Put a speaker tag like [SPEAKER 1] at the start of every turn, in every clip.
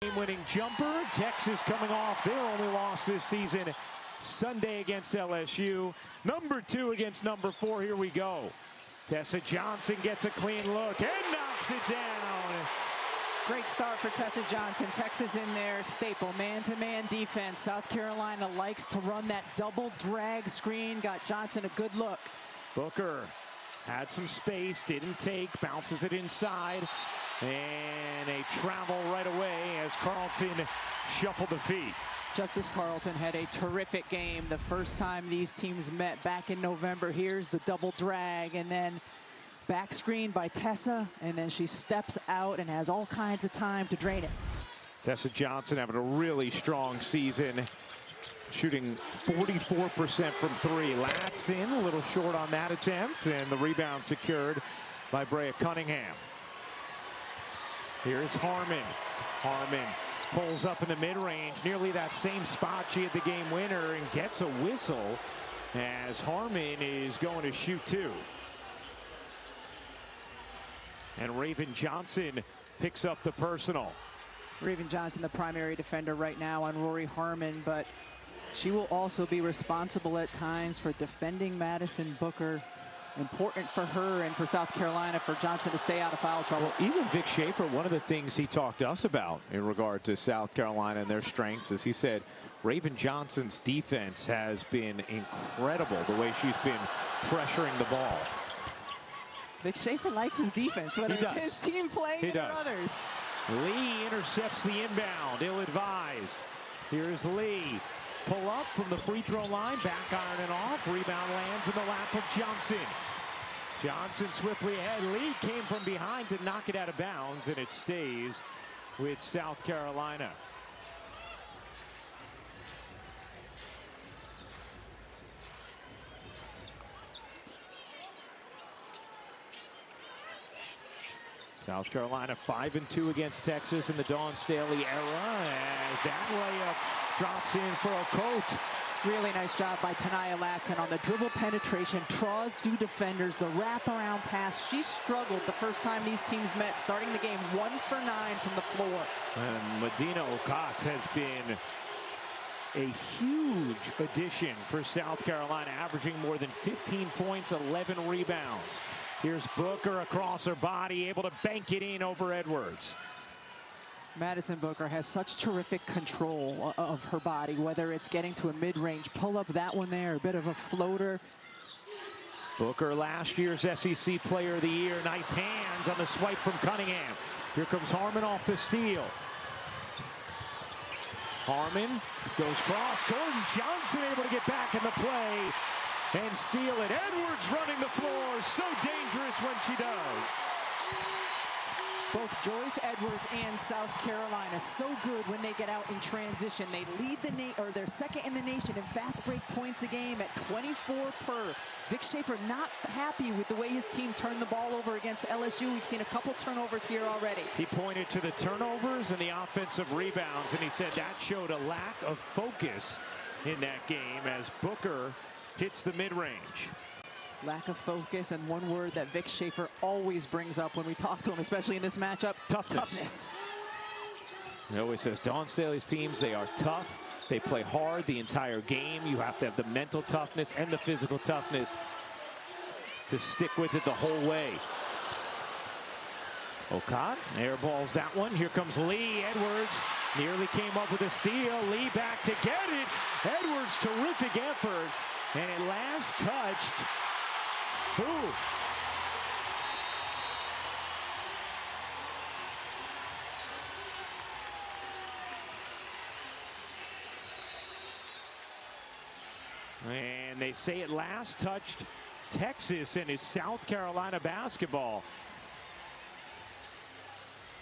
[SPEAKER 1] Game-winning jumper. Texas coming off their only loss this season Sunday against LSU. Number 2 against number 4. Here we go. Tessa Johnson gets a clean look and knocks it down.
[SPEAKER 2] Great start for Tessa Johnson. Texas in their staple man-to-man defense. South Carolina likes to run that double drag screen. Got Johnson a good look.
[SPEAKER 1] Booker had some space, didn't take, bounces it inside. And a travel right away as Carlton shuffled the feet.
[SPEAKER 2] Justice Carlton had a terrific game the first time these teams met back in November. Here's the double drag and then back screen by Tessa, and then she steps out and has all kinds of time to drain it.
[SPEAKER 1] Tessa Johnson having a really strong season, shooting 44% from 3. Lats in, a little short on that attempt, and the rebound secured by Brea Cunningham. Here's Harmon. Harmon pulls up in the mid-range, nearly that same spot she had the game winner, and gets a whistle as Harmon is going to shoot 2. And Raven Johnson picks up the personal.
[SPEAKER 2] Raven Johnson, the primary defender right now on Rory Harmon, but she will also be responsible at times for defending Madison Booker. Important for her and for South Carolina for Johnson to stay out of foul trouble.
[SPEAKER 1] Well, even Vic Schaefer, one of the things he talked to us about in regard to South Carolina and their strengths is he said Raven Johnson's defense has been incredible, the way she's been pressuring the ball.
[SPEAKER 2] Vic Schaefer likes his defense, whether it's his team playing or others.
[SPEAKER 1] Lee intercepts the inbound, ill-advised. Here's Lee. Pull up from the free throw line, back iron and off. Rebound lands in the lap of Johnson. Johnson swiftly ahead. Lee came from behind to knock it out of bounds, and it stays with South Carolina. South Carolina 5-2 against Texas in the Dawn Staley era as that layup drops in for a coat.
[SPEAKER 2] Really nice job by Tania Latson on the dribble penetration, draws 2 defenders, the wraparound pass. She struggled the first time these teams met, starting the game 1 for 9 from the floor.
[SPEAKER 1] And Medina Okat has been a huge addition for South Carolina, averaging more than 15 points, 11 rebounds. Here's Booker across her body, able to bank it in over Edwards.
[SPEAKER 2] Madison Booker has such terrific control of her body, whether it's getting to a mid-range pull-up, that one there, a bit of a floater.
[SPEAKER 1] Booker, last year's SEC Player of the Year. Nice hands on the swipe from Cunningham. Here comes Harmon off the steal. Harmon goes cross. Gordon Johnson able to get back in the play and steal it. Edwards running the floor, so dangerous when she does.
[SPEAKER 2] Both Joyce Edwards and South Carolina so good when they get out in transition. They lead they're second in the nation in fast break points a game at 24 per. Vic Schaefer not happy with the way his team turned the ball over against LSU. We've seen a couple turnovers here already.
[SPEAKER 1] He pointed to the turnovers and the offensive rebounds, and he said that showed a lack of focus in that game as Booker hits the mid-range.
[SPEAKER 2] Lack of focus, and one word that Vic Schaefer always brings up when we talk to him, especially in this matchup: toughness.
[SPEAKER 1] He always says Dawn Staley's teams, they are tough. They play hard the entire game. You have to have the mental toughness and the physical toughness to stick with it the whole way. Okat airballs that one. Here comes Lee. Edwards nearly came up with a steal. Lee back to get it. Edwards, terrific effort. And at last touched. Who? And they say it last touched Texas and is South Carolina basketball.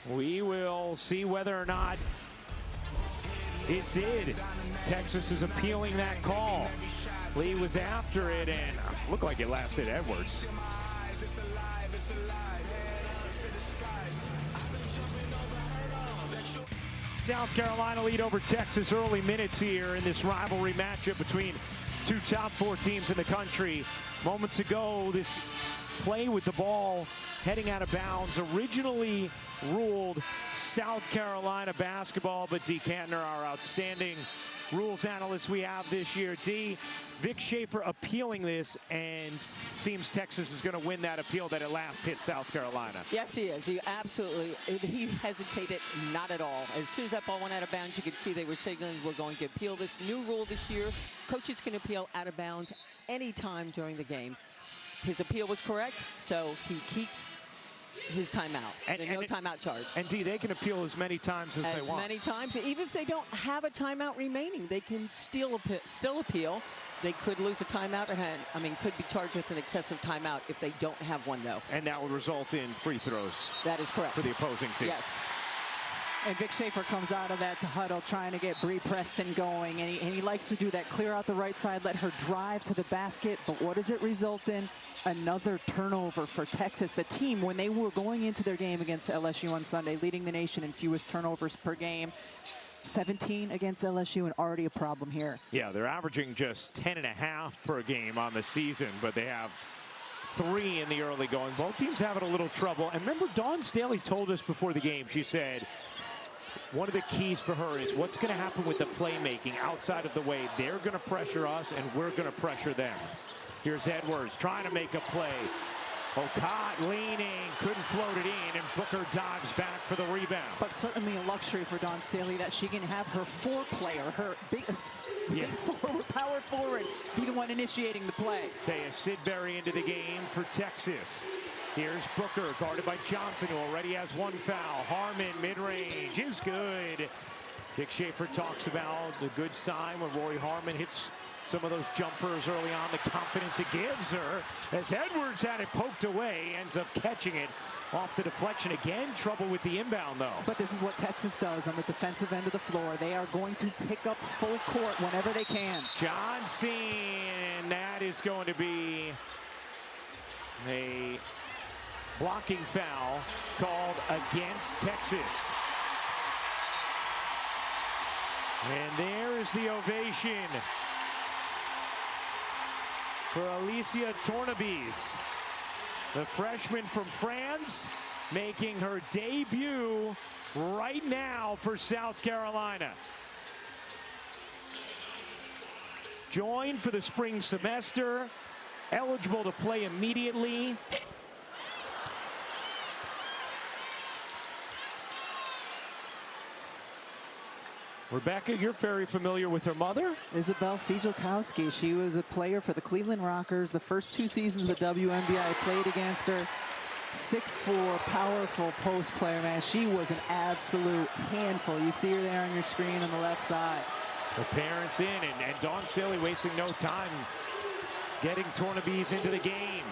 [SPEAKER 1] We will see whether or not it did. Texas is appealing that call. Lee was after it and looked like it lasted Edwards. South Carolina lead over Texas early minutes here in this rivalry matchup between 2 top 4 teams in the country. Moments ago, this play with the ball heading out of bounds. Originally ruled South Carolina basketball, but Dee Kantner, our outstanding rules analyst we have this year. Dee, Vic Schaefer appealing this, and seems Texas is going to win that appeal that at last hit South Carolina.
[SPEAKER 3] Yes, he is. He hesitated not at all. As soon as that ball went out of bounds, you could see they were signaling we're going to appeal this new rule this year. Coaches can appeal out of bounds anytime during the game. His appeal was correct, so he keeps his timeout. No timeout charge.
[SPEAKER 1] And Dee, they can appeal as many times as they want.
[SPEAKER 3] As many times. Even if they don't have a timeout remaining, they can still appeal. They could lose a timeout, and could be charged with an excessive timeout if they don't have one, though.
[SPEAKER 1] And that would result in free throws.
[SPEAKER 3] That is correct.
[SPEAKER 1] For the opposing team.
[SPEAKER 3] Yes.
[SPEAKER 2] And Vic Schaefer comes out of that huddle trying to get Bree Preston going, and he likes to do that, clear out the right side, let her drive to the basket. But what does it result in? Another turnover for Texas. The team, when they were going into their game against LSU on Sunday, leading the nation in fewest turnovers per game. 17 against LSU, and already a problem here.
[SPEAKER 1] Yeah, they're averaging just 10.5 per game on the season, but they have 3 in the early going. Both teams having a little trouble. And remember, Dawn Staley told us before the game, she said, one of the keys for her is what's going to happen with the playmaking outside of the way they're going to pressure us and we're going to pressure them. Here's Edwards trying to make a play. Okot leaning, couldn't float it in, and Booker dives back for the rebound.
[SPEAKER 2] But certainly a luxury for Dawn Staley that she can have her four-player, her big forward, power forward, be the one initiating the play.
[SPEAKER 1] Taya Sidbury into the game for Texas. Here's Booker, guarded by Johnson, who already has 1 foul. Harmon, mid-range, is good. Vic Schaefer talks about the good sign when Rory Harmon hits some of those jumpers early on, the confidence it gives her. As Edwards had it poked away, ends up catching it off the deflection. Again, trouble with the inbound, though.
[SPEAKER 2] But this is what Texas does on the defensive end of the floor. They are going to pick up full court whenever they can.
[SPEAKER 1] Johnson, that is going to be a blocking foul called against Texas. And there is the ovation for Alicia Tornabez, the freshman from France, making her debut right now for South Carolina. Joined for the spring semester, eligible to play immediately. Rebecca, you're very familiar with her mother.
[SPEAKER 2] Isabel Fijalkowski. She was a player for the Cleveland Rockers. The first 2 seasons of the WNBA, I played against her. 6'4", powerful post player, man. She was an absolute handful. You see her there on your screen on the left side.
[SPEAKER 1] The parents in, and Dawn Staley wasting no time getting Tornabez into the game.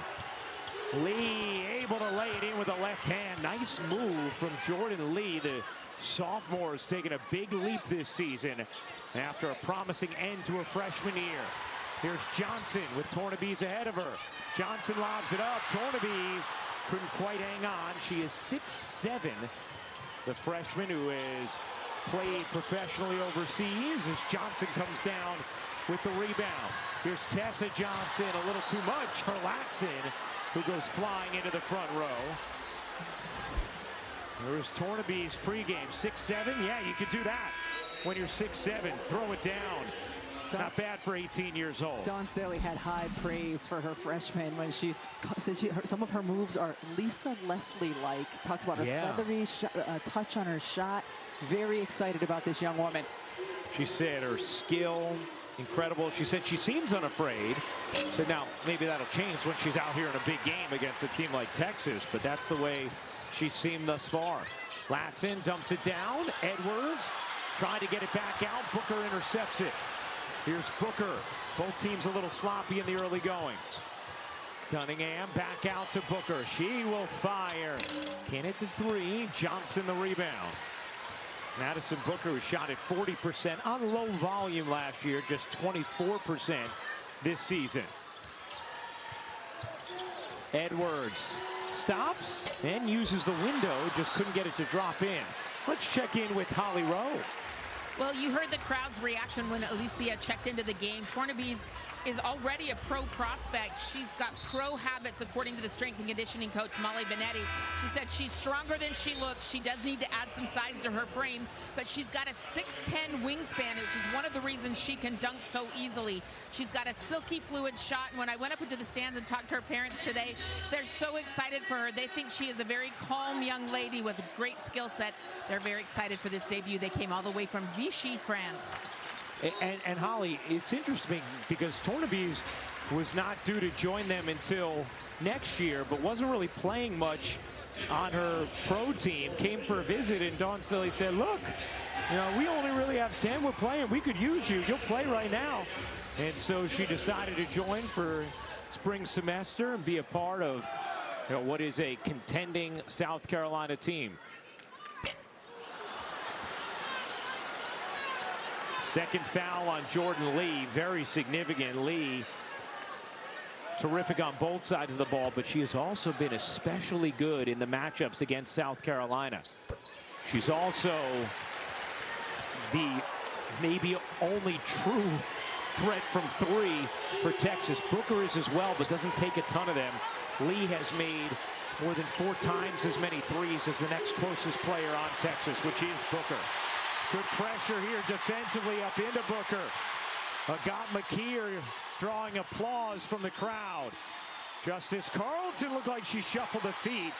[SPEAKER 1] Lee able to lay it in with the left hand. Nice move from Jordan Lee. The sophomore has taken a big leap this season after a promising end to her freshman year. Here's Johnson with Tornabez ahead of her. Johnson lobs it up. Tornabez couldn't quite hang on. She is 6'7", the freshman who has played professionally overseas, as Johnson comes down with the rebound. Here's Tessa Johnson, a little too much for Laxon, who goes flying into the front row. There's Tornabez pregame, 6'7". Yeah, you could do that when you're 6'7". Throw it down. Not bad for 18 years old.
[SPEAKER 2] Dawn Staley had high praise for her freshman when she said some of her moves are Lisa Leslie-like. Talked about her feathery touch on her shot. Very excited about this young woman.
[SPEAKER 1] She said her skill, incredible. She said she seems unafraid. So now maybe that'll change when she's out here in a big game against a team like Texas, but that's the way she's seemed thus far. Latson dumps it down. Edwards trying to get it back out. Booker intercepts it. Here's Booker. Both teams a little sloppy in the early going. Cunningham back out to Booker. She will fire. Can hit the 3. Johnson the rebound. Madison Booker was shot at 40% on low volume last year, just 24% this season. Edwards stops and uses the window, just couldn't get it to drop in. Let's check in with Holly Rowe.
[SPEAKER 4] Well, you heard the crowd's reaction when Alicia checked into the game. Tornabez is already a pro prospect. She's got pro habits, according to the strength and conditioning coach, Molly Benetti. She said she's stronger than she looks. She does need to add some size to her frame, but she's got a 6'10" wingspan, which is one of the reasons she can dunk so easily. She's got a silky fluid shot, and when I went up into the stands and talked to her parents today, they're so excited for her. They think she is a very calm young lady with a great skill set. They're very excited for this debut. They came all the way from Vichy, France.
[SPEAKER 1] And Holly, it's interesting because Tornabeze was not due to join them until next year, but wasn't really playing much on her pro team. Came for a visit, and Dawn Staley said, look, you know, we only really have 10 we're playing. We could use you. You'll play right now. And so she decided to join for spring semester and be a part of, you know, what is a contending South Carolina team. Second foul on Jordan Lee, very significant. Lee, terrific on both sides of the ball, but she has also been especially good in the matchups against South Carolina. She's also the maybe only true threat from three for Texas. Booker is as well, but doesn't take a ton of them. Lee has made more than 4 times as many threes as the next closest player on Texas, which is Booker. Good pressure here defensively up into Booker. Agat McKeer drawing applause from the crowd. Justice Carlton looked like she shuffled the feet.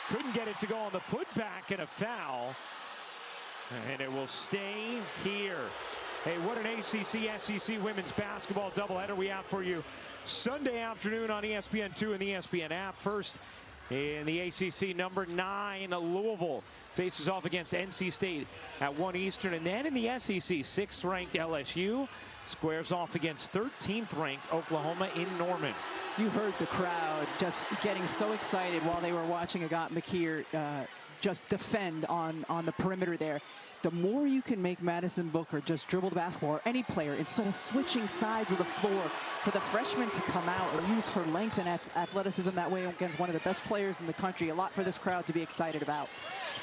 [SPEAKER 1] Couldn't get it to go on the putback, and a foul. And it will stay here. Hey, what an ACC-SEC women's basketball doubleheader we have for you Sunday afternoon on ESPN2 and the ESPN app. First, in the ACC, number 9, Louisville faces off against NC State at 1 Eastern. And then in the SEC, 6th-ranked LSU squares off against 13th-ranked Oklahoma in Norman.
[SPEAKER 2] You heard the crowd just getting so excited while they were watching Agat McKeer just defend on the perimeter there. The more you can make Madison Booker just dribble the basketball, or any player, instead of switching sides of the floor, for the freshman to come out and use her length and athleticism that way against one of the best players in the country, a lot for this crowd to be excited about.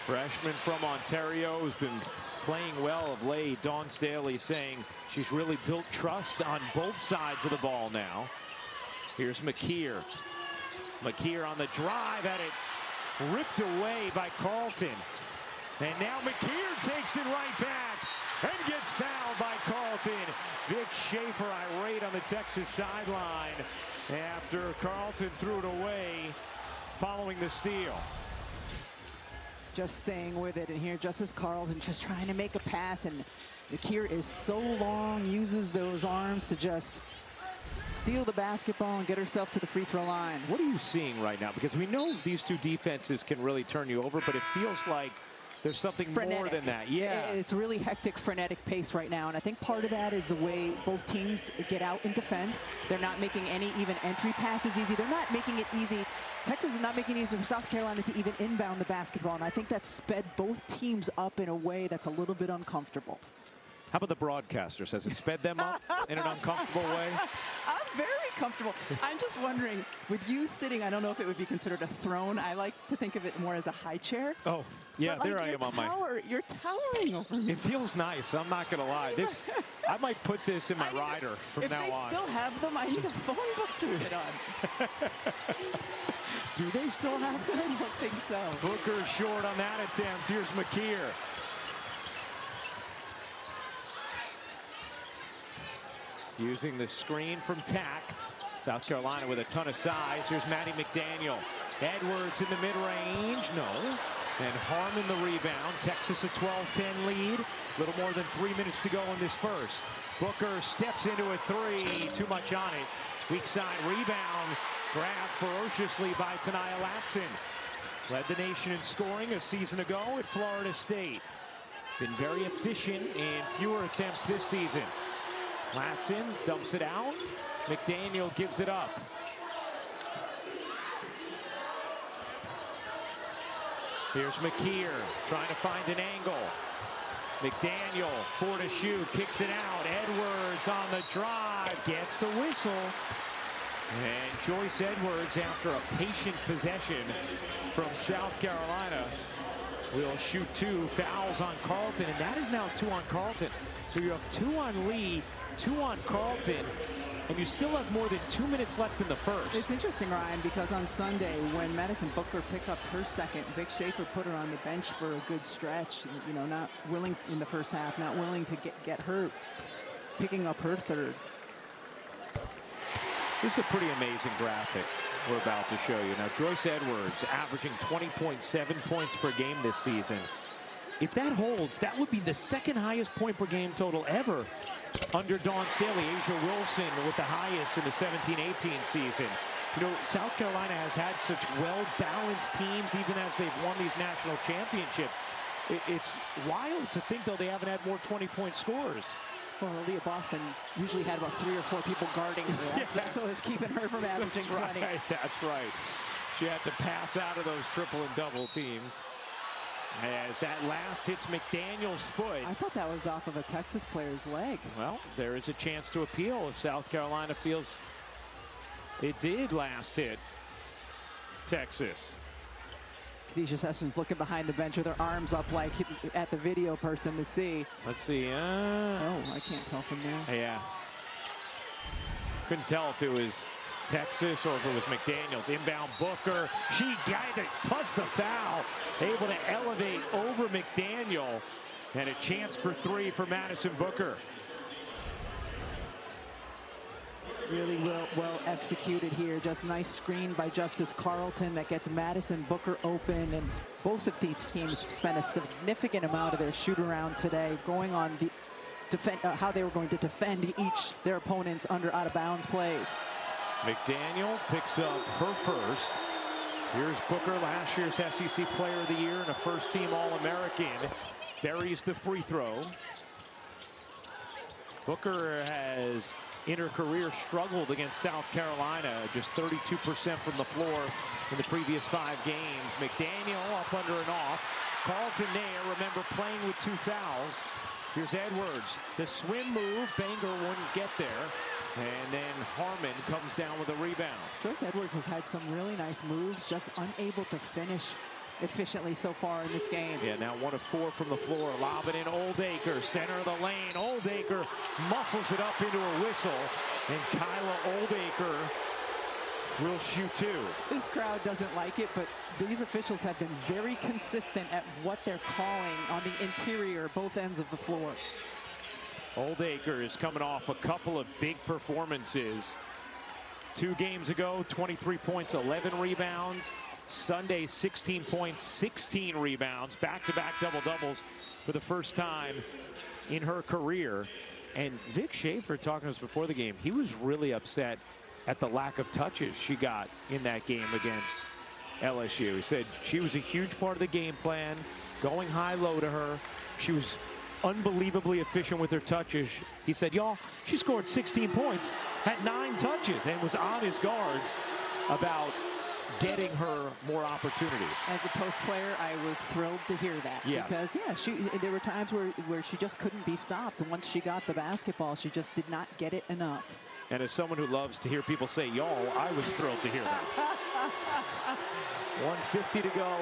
[SPEAKER 2] Freshman
[SPEAKER 1] from Ontario who's been playing well of late. Dawn Staley saying she's really built trust on both sides of the ball now. Here's McKeer. McKeer on the drive, at it ripped away by Carlton. And now McKeer takes it right back and gets fouled by Carlton. Vic Schaefer irate on the Texas sideline after Carlton threw it away following the steal.
[SPEAKER 2] Just staying with it, and here Justice Carlton just trying to make a pass, and McKeer is so long, uses those arms to just steal the basketball and get herself to the free throw line.
[SPEAKER 1] What are you seeing right now? Because we know these two defenses can really turn you over, but it feels like there's something more than that. Yeah.
[SPEAKER 2] It's really hectic, frenetic pace right now. And I think part of that is the way both teams get out and defend. They're not making any even entry passes easy. They're not making it easy. Texas is not making it easy for South Carolina to even inbound the basketball. And I think that sped both teams up in a way that's a little bit uncomfortable.
[SPEAKER 1] How about the broadcasters? Has it sped them up in an uncomfortable way?
[SPEAKER 2] I'm very comfortable. I'm just wondering, with you sitting, I don't know if it would be considered a throne. I like to think of it more as a high chair.
[SPEAKER 1] Oh, yeah,
[SPEAKER 2] but
[SPEAKER 1] there I am on my...
[SPEAKER 2] You're towering over me.
[SPEAKER 1] It feels nice. I'm not going to lie. I might put this in my rider from now on.
[SPEAKER 2] If they still have them, I need a phone book to sit on.
[SPEAKER 1] Do they still have them?
[SPEAKER 2] I don't think so.
[SPEAKER 1] Booker short on that attempt. Here's McKeer. Using the screen from Tack. South Carolina with a ton of size. Here's Maddie McDaniel. Edwards in the mid-range. No. And Harmon the rebound. Texas a 12-10 lead. A little more than 3 minutes to go in this first. Booker steps into a three. Too much on it. Weak side rebound. Grabbed ferociously by Tanaya Latson. Led the nation in scoring a season ago at Florida State. Been very efficient in fewer attempts this season. Latson dumps it out. McDaniel gives it up. Here's McKeer trying to find an angle. McDaniel, 4 to shoot, kicks it out. Edwards on the drive, gets the whistle. And Joyce Edwards, after a patient possession from South Carolina, will shoot 2. Fouls on Carlton, and that is now 2 on Carlton. So you have 2 on Lee 2 on Carlton, and you still have more than 2 minutes left in the first.
[SPEAKER 2] It's interesting, Ryan, because on Sunday, when Madison Booker picked up her second, Vic Schaefer put her on the bench for a good stretch. You know, not willing in the first half, not willing to get her picking up her third.
[SPEAKER 1] This is a pretty amazing graphic we're about to show you. Now, Joyce Edwards averaging 20.7 points per game this season. If that holds, that would be the second highest point per game total ever under Dawn Staley. Asia Wilson with the highest in the 17-18 season. You know, South Carolina has had such well-balanced teams even as they've won these national championships. It's wild to think, though, they haven't had more 20-point scores.
[SPEAKER 2] Well, Leah Boston usually had about 3 or 4 people guarding her. That's what was keeping her from averaging 20.
[SPEAKER 1] Right, that's right. She had to pass out of those triple and double teams. As that last hits McDaniel's foot.
[SPEAKER 2] I thought that was off of a Texas player's leg.
[SPEAKER 1] Well, there is a chance to appeal if South Carolina feels it did last hit Texas.
[SPEAKER 2] Khadijah Sessions looking behind the bench with her arms up like at the video person to see.
[SPEAKER 1] Let's see.
[SPEAKER 2] Oh, I can't tell from there.
[SPEAKER 1] Yeah. Couldn't tell if it was Texas or if it was McDaniels. Inbound Booker. She got it, plus the foul. Able to elevate over McDaniel. And a chance for 3 for Madison Booker.
[SPEAKER 2] Really well executed here. Just nice screen by Justice Carlton that gets Madison Booker open. And both of these teams spent a significant amount of their shoot around today going on the how they were going to defend their opponents under out of bounds plays.
[SPEAKER 1] McDaniel picks up her first. Here's Booker, last year's SEC Player of the Year and a first-team All-American. Buries the free throw. Booker has, in her career, struggled against South Carolina. Just 32% from the floor in the previous 5 games. McDaniel up under and off. Carlton there, remember, playing with 2 fouls. Here's Edwards. The swim move. Banger wouldn't get there. And then Harmon comes down with a rebound.
[SPEAKER 2] Joyce Edwards has had some really nice moves, just unable to finish efficiently so far in this game.
[SPEAKER 1] Yeah, now 1 of 4 from the floor. Lob it in Oldacre, center of the lane. Oldacre muscles it up into a whistle. And Kyla Oldacre will shoot 2.
[SPEAKER 2] This crowd doesn't like it, but these officials have been very consistent at what they're calling on the interior, both ends of the floor.
[SPEAKER 1] Oldacre is coming off a couple of big performances. 2 games ago, 23 points, 11 rebounds. Sunday, 16 points, 16 rebounds. Back-to-back double-doubles for the first time in her career. And Vic Schaefer, talking to us before the game, he was really upset at the lack of touches she got in that game against LSU. He said she was a huge part of the game plan, going high-low to her. She was unbelievably efficient with her touches. He said, y'all, she scored 16 points, had 9 touches, and was on his guards about getting her more opportunities.
[SPEAKER 2] As a post player, I was thrilled to hear that.
[SPEAKER 1] Yes.
[SPEAKER 2] Because, there were times where she just couldn't be stopped. Once she got the basketball, she just did not get it enough.
[SPEAKER 1] And as someone who loves to hear people say, y'all, I was thrilled to hear that. 1:50 to go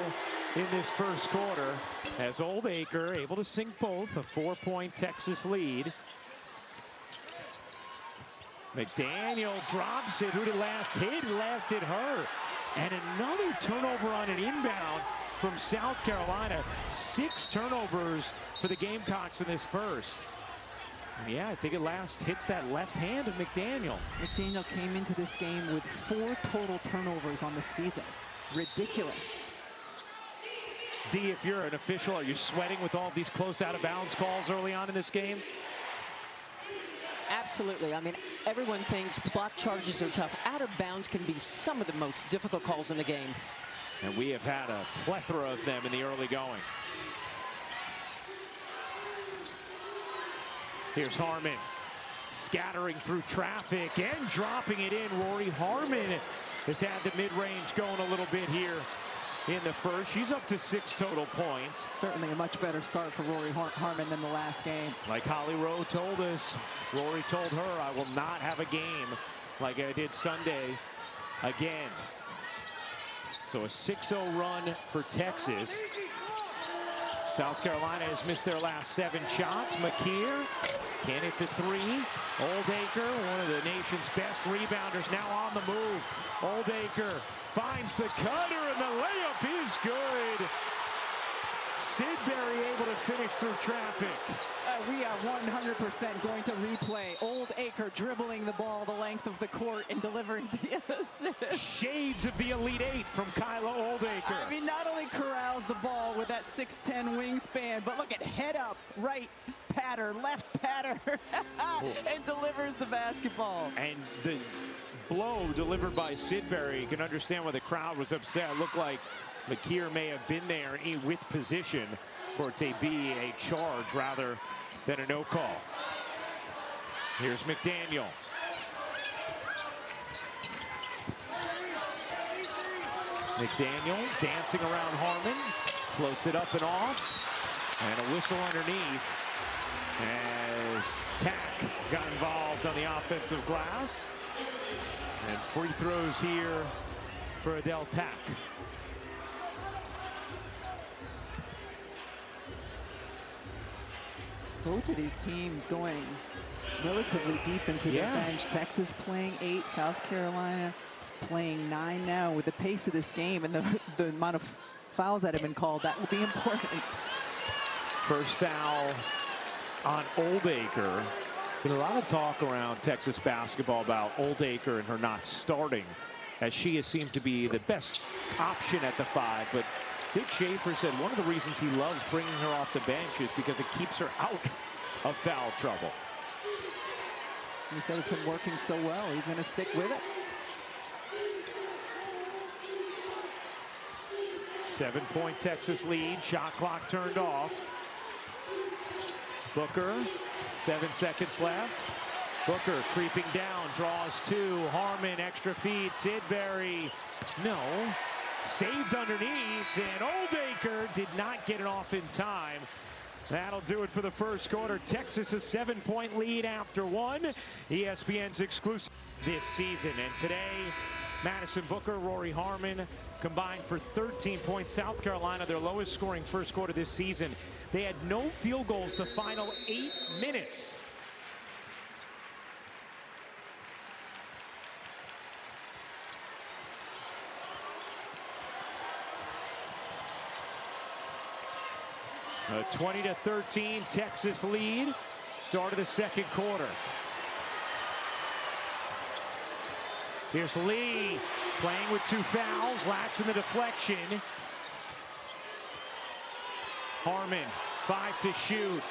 [SPEAKER 1] in this first quarter, as Oldacre able to sink both, a 4-point Texas lead. McDaniel drops it. Who did last hit? Last hit her. And another turnover on an inbound from South Carolina. 6 turnovers for the Gamecocks in this first. And yeah, I think it last hits that left hand of McDaniel.
[SPEAKER 2] McDaniel came into this game with 4 total turnovers on the season. Ridiculous.
[SPEAKER 1] D, if you're an official, are you sweating with all of these close out-of-bounds calls early on in this game?
[SPEAKER 3] Absolutely. I mean, everyone thinks block charges are tough. Out of bounds can be some of the most difficult calls in the game.
[SPEAKER 1] And we have had a plethora of them in the early going. Here's Harmon, scattering through traffic and dropping it in. Rory Harmon has had the mid-range going a little bit here in the first. She's up to 6 total points.
[SPEAKER 2] Certainly a much better start for Rory Harmon than the last game.
[SPEAKER 1] Like Holly Rowe told us, Rory told her, I will not have a game like I did Sunday again. So a 6-0 run for Texas. South Carolina has missed their last 7 shots. McKeer can't hit the 3. Oldacre, one of the nation's best rebounders, now on the move. Oldacre finds the cutter, and the layup is good. Sidbury able to finish through traffic.
[SPEAKER 2] We are 100% going to replay Oldacre dribbling the ball the length of the court and delivering the assist.
[SPEAKER 1] Shades of the Elite Eight from Kyla Oldacre.
[SPEAKER 2] I mean, not only corrals the ball with that 6'10" wingspan, but look at head up, right patter, left patter, and delivers the basketball.
[SPEAKER 1] And the blow delivered by Sidbury, you can understand why the crowd was upset. It looked like McKeer may have been there with position for it to be a charge rather than a no call. Here's McDaniel. McDaniel dancing around Harmon, floats it up and off, and a whistle underneath as Tack got involved on the offensive glass. And free throws here for Adele Tack.
[SPEAKER 2] Both of these teams going relatively deep into their bench. Texas playing 8, South Carolina playing 9 now. With the pace of this game and the amount of fouls that have been called, that will be important.
[SPEAKER 1] First foul on Oldacre. Been a lot of talk around Texas basketball about Oldacre and her not starting, as she has seemed to be the best option at the 5. But Dick Schaefer said one of the reasons he loves bringing her off the bench is because it keeps her out of foul trouble.
[SPEAKER 2] He said it's been working so well, he's going to stick with it.
[SPEAKER 1] 7-point Texas lead, shot clock turned off. Booker, 7 seconds left. Booker creeping down, draws 2. Harmon, extra feed. Sidbury, no. Saved underneath, and Oldacre did not get it off in time. That'll do it for the first quarter. Texas a 7-point lead after 1. ESPN's exclusive this season. And today, Madison Booker, Rory Harmon combined for 13 points. South Carolina, their lowest scoring first quarter this season. They had no field goals the final 8 minutes. A 20-13 Texas lead. Start of the second quarter. Here's Lee playing with 2 fouls. Lats in the deflection. Harmon, 5 to shoot.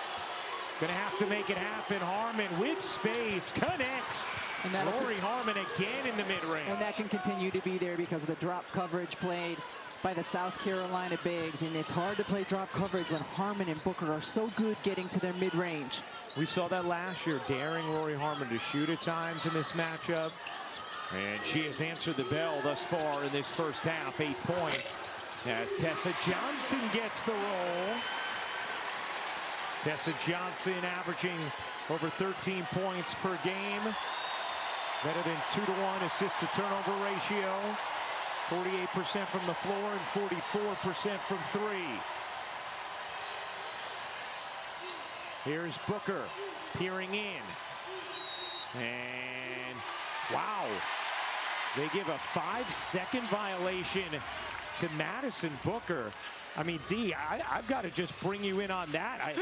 [SPEAKER 1] Gonna have to make it happen. Harmon with space connects. Rory Harmon again in the mid-range.
[SPEAKER 2] And that can continue to be there because of the drop coverage played by the South Carolina bigs, and it's hard to play drop coverage when Harmon and Booker are so good getting to their mid-range.
[SPEAKER 1] We saw that last year, daring Rory Harmon to shoot at times in this matchup, and she has answered the bell thus far in this first half. 8 points as Tessa Johnson gets the roll. Tessa Johnson averaging over 13 points per game, better than 2-to-1 assist-to-turnover ratio. 48% from the floor and 44% from 3. Here's Booker peering in. And wow, they give a 5-second violation to Madison Booker. I mean, Dee, I've got to just bring you in on that.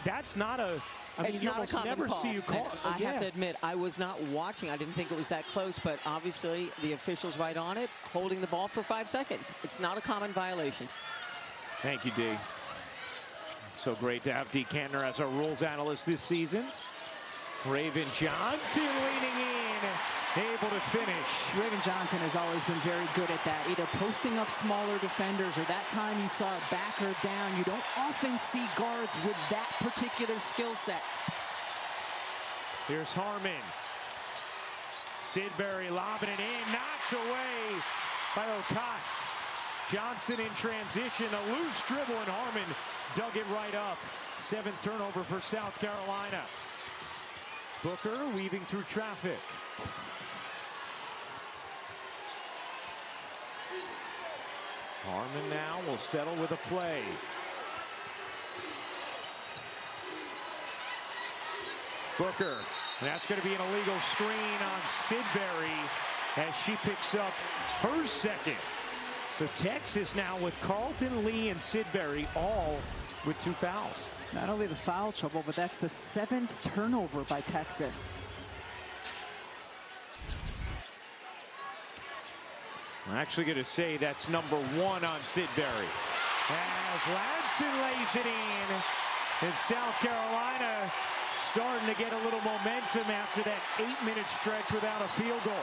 [SPEAKER 1] That's not a... I mean,
[SPEAKER 3] it's
[SPEAKER 1] you
[SPEAKER 3] not a
[SPEAKER 1] almost
[SPEAKER 3] common
[SPEAKER 1] never
[SPEAKER 3] call.
[SPEAKER 1] see you call.
[SPEAKER 3] I have to admit, I was not watching. I didn't think it was that close, but obviously the official's right on it, holding the ball for 5 seconds. It's not a common violation.
[SPEAKER 1] Thank you, Dee. So great to have Dee Kantner as our rules analyst this season. Raven Johnson leaning in, able to finish.
[SPEAKER 2] Raven Johnson has always been very good at that, either posting up smaller defenders or that time you saw a backer down. You don't often see guards with that particular skill set.
[SPEAKER 1] Here's Harmon. Sidbury lobbing it in, knocked away by Okot. Johnson in transition, a loose dribble, and Harmon dug it right up. 7th turnover for South Carolina. Booker weaving through traffic. Harmon now will settle with a play. Booker, and that's going to be an illegal screen on Sidbury as she picks up her second. So Texas now with Carlton, Lee, and Sidbury all with 2 fouls.
[SPEAKER 2] Not only the foul trouble, but that's the 7th turnover by Texas.
[SPEAKER 1] I'm actually going to say that's number 1 on Sidbury. As Ladson lays it in, and South Carolina starting to get a little momentum after that 8-minute stretch without a field goal.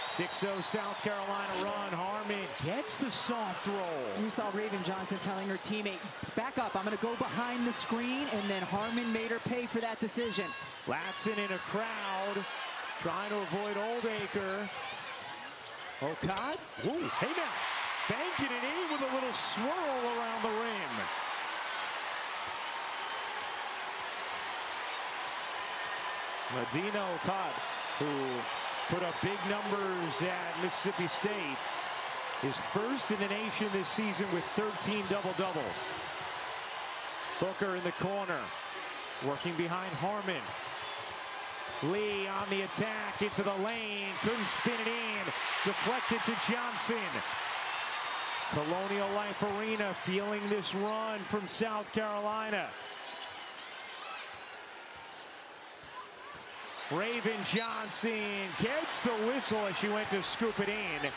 [SPEAKER 1] .60 South Carolina run. Harmon gets the soft roll.
[SPEAKER 2] You saw Raven Johnson telling her teammate, back up, I'm going to go behind the screen, and then Harmon made her pay for that decision.
[SPEAKER 1] Ladson in a crowd, trying to avoid Oldacre. Okad, ooh, hey now, banking it in with a little swirl around the rim. Medina Okad, who put up big numbers at Mississippi State, is first in the nation this season with 13 double-doubles. Booker in the corner, working behind Harmon. Lee on the attack into the lane, couldn't spin it in, deflected to Johnson. Colonial Life Arena feeling this run from South Carolina. Raven Johnson gets the whistle as she went to scoop it in.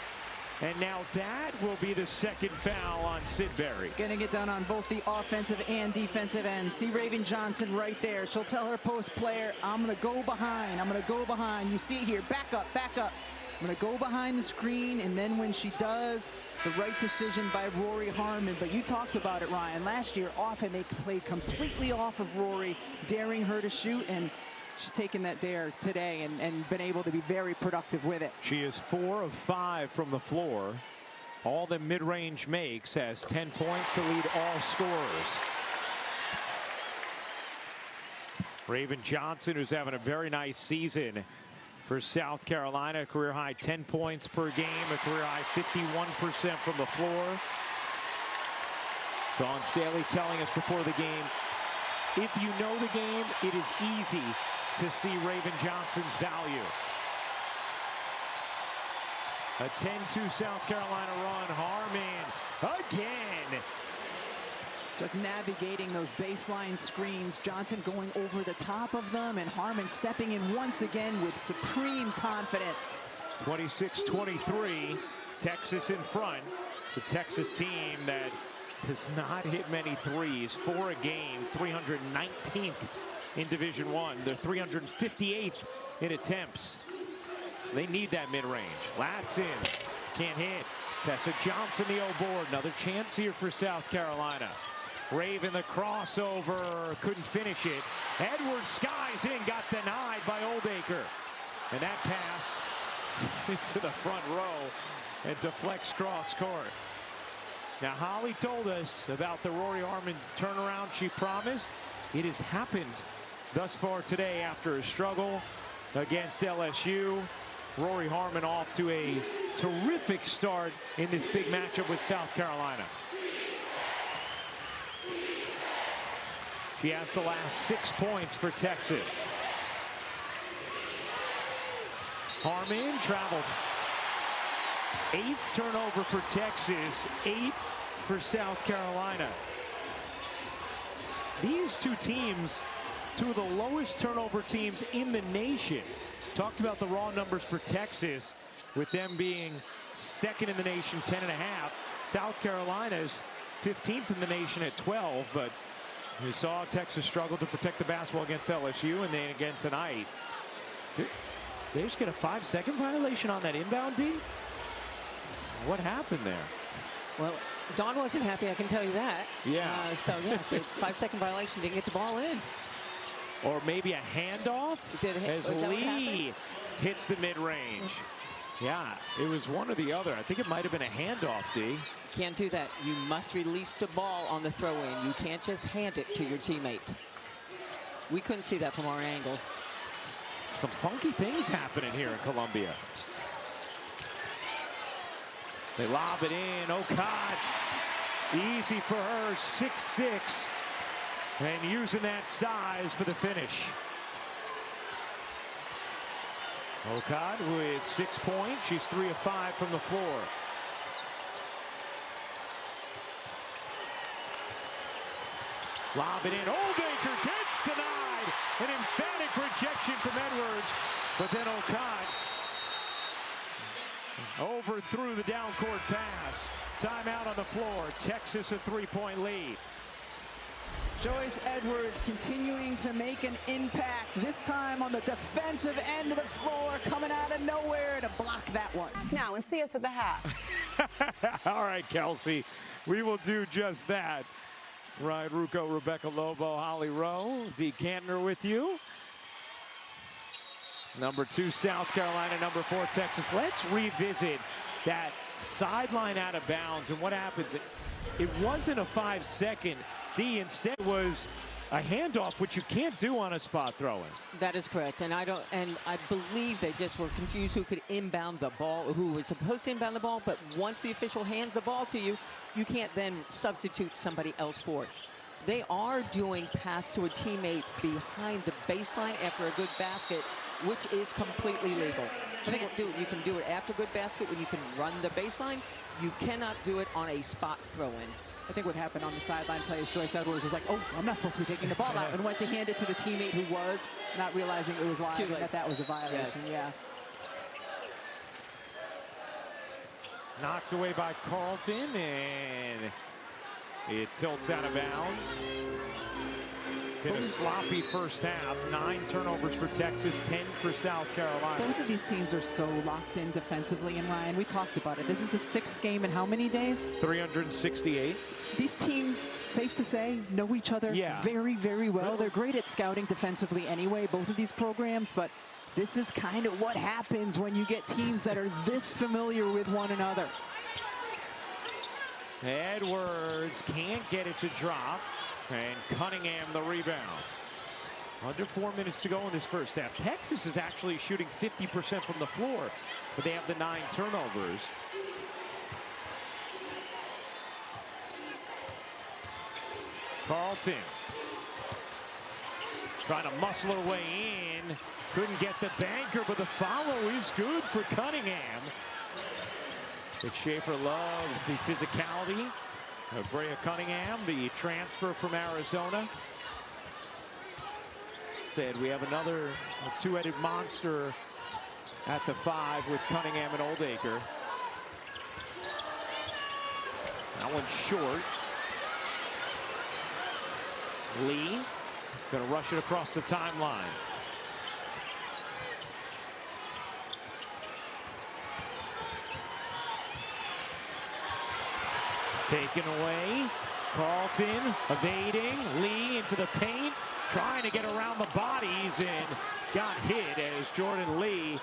[SPEAKER 1] And now that will be the second foul on Sidbury.
[SPEAKER 2] Getting it done on both the offensive and defensive ends. See Raven Johnson right there. She'll tell her post player, I'm going to go behind. I'm going to go behind. You see it here. Back up, back up. I'm going to go behind the screen. And then when she does, the right decision by Rory Harmon. But you talked about it, Ryan. Last year, often they played completely off of Rory, daring her to shoot. And she's taken that dare today and been able to be very productive with it.
[SPEAKER 1] She is 4 of 5 from the floor. All the mid-range makes, has 10 points to lead all scorers. Raven Johnson, who's having a very nice season for South Carolina, career high 10 points per game, a career high 51% from the floor. Dawn Staley telling us before the game, if you know the game, it is easy to see Raven Johnson's value. A 10-2 South Carolina run. Harmon again.
[SPEAKER 2] Just navigating those baseline screens. Johnson going over the top of them, and Harmon stepping in once again with supreme confidence.
[SPEAKER 1] 26-23, Texas in front. It's a Texas team that does not hit many threes. 4 a game, 319th in Division I. They're 358th in attempts. So they need that mid-range. Ladson can't hit. Tessa Johnson the O-board. Another chance here for South Carolina. Raven the crossover, couldn't finish it. Edwards skies in, got denied by Oldacre. And that pass into the front row and deflects cross court. Now Holly told us about the Rory Harmon turnaround she promised. It has happened thus far today after a struggle against LSU. Rory Harmon off to a terrific start in this big matchup with South Carolina. She has the last 6 points for Texas. Harmon traveled. 8th turnover for Texas, 8 for South Carolina. These two teams, two of the lowest turnover teams in the nation. Talked about the raw numbers for Texas, with them being 2nd in the nation, 10.5. South Carolina's 15th in the nation at 12, but you saw Texas struggle to protect the basketball against LSU, and then again tonight. They just get a 5-second violation on that inbound, D? What happened there?
[SPEAKER 3] Well, Dawn wasn't happy, I can tell you that.
[SPEAKER 1] Yeah.
[SPEAKER 3] So, yeah, 5-second violation, didn't get the ball in.
[SPEAKER 1] Or maybe a handoff as Lee hits the mid-range. Yeah, it was one or the other. I think it might have been a handoff, D.
[SPEAKER 3] Can't do that. You must release the ball on the throw-in. You can't just hand it to your teammate. We couldn't see that from our angle.
[SPEAKER 1] Some funky things happening here in Columbia. They lob it in. Okad Easy for her, 6'6", and using that size for the finish. Okad with 6 points. She's 3 of 5 from the floor. Lob it in. Oldacre gets denied. An emphatic rejection from Edwards. But then Okad overthrew the down court pass. Timeout on the floor. Texas a 3-point lead.
[SPEAKER 2] Joyce Edwards continuing to make an impact, this time on the defensive end of the floor, coming out of nowhere to block that one.
[SPEAKER 5] Now, and see us at the half.
[SPEAKER 1] All right, Kelsey, we will do just that. Ryan Rucco, Rebecca Lobo, Holly Rowe, Dee Kantner with you. Number 2, South Carolina, number 4, Texas. Let's revisit that sideline out of bounds and what happens. It wasn't a 5-second. D instead was a handoff, which you can't do on a spot throw-in.
[SPEAKER 3] That is correct, and I believe they just were confused who could inbound the ball, who was supposed to inbound the ball. But once the official hands the ball to you, you can't then substitute somebody else for it. They are doing pass to a teammate behind the baseline after a good basket, which is completely legal. You can do it after a good basket when you can run the baseline. You cannot do it on a spot throw-in.
[SPEAKER 2] I think what happened on the sideline play is Joyce Edwards was like, oh, I'm not supposed to be taking the ball out, and went to hand it to the teammate who was, not realizing it was live and that was a violation.
[SPEAKER 3] Yes.
[SPEAKER 2] Yeah.
[SPEAKER 1] Knocked away by Carlton, and it tilts out of bounds. Been a sloppy first half. 9 turnovers for Texas, 10 for South Carolina.
[SPEAKER 2] Both of these teams are so locked in defensively, and Ryan, we talked about it. This is the 6th game in how many days?
[SPEAKER 1] 368.
[SPEAKER 2] These teams, safe to say, know each other very, very well. They're great at scouting defensively anyway, both of these programs, but this is kind of what happens when you get teams that are this familiar with one another.
[SPEAKER 1] Edwards can't get it to drop. And Cunningham the rebound. Under 4 minutes to go in this first half. Texas is actually shooting 50% from the floor, but they have the 9 turnovers. Carlton trying to muscle her way in. Couldn't get the banker, but the follow is good for Cunningham. But Schaefer loves the physicality. Brea Cunningham, the transfer from Arizona. Said we have another 2-headed monster at the 5 with Cunningham and Oldacre. That one's short. Lee gonna rush it across the timeline. Taken away. Carlton evading. Lee into the paint. Trying to get around the bodies and got hit as Jordan Lee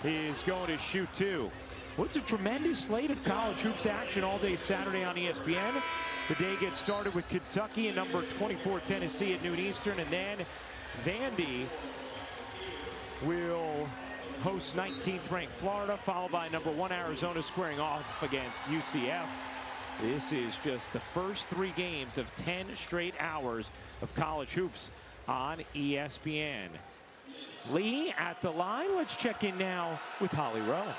[SPEAKER 1] is going to shoot 2. What's a tremendous slate of college hoops action all day Saturday on ESPN. The day gets started with Kentucky and number 24 Tennessee at noon Eastern. And then Vandy will host 19th ranked Florida, followed by number 1 Arizona squaring off against UCF. This is just the first 3 games of 10 straight hours of college hoops on ESPN. Lee at the line. Let's check in now with Holly Rowe.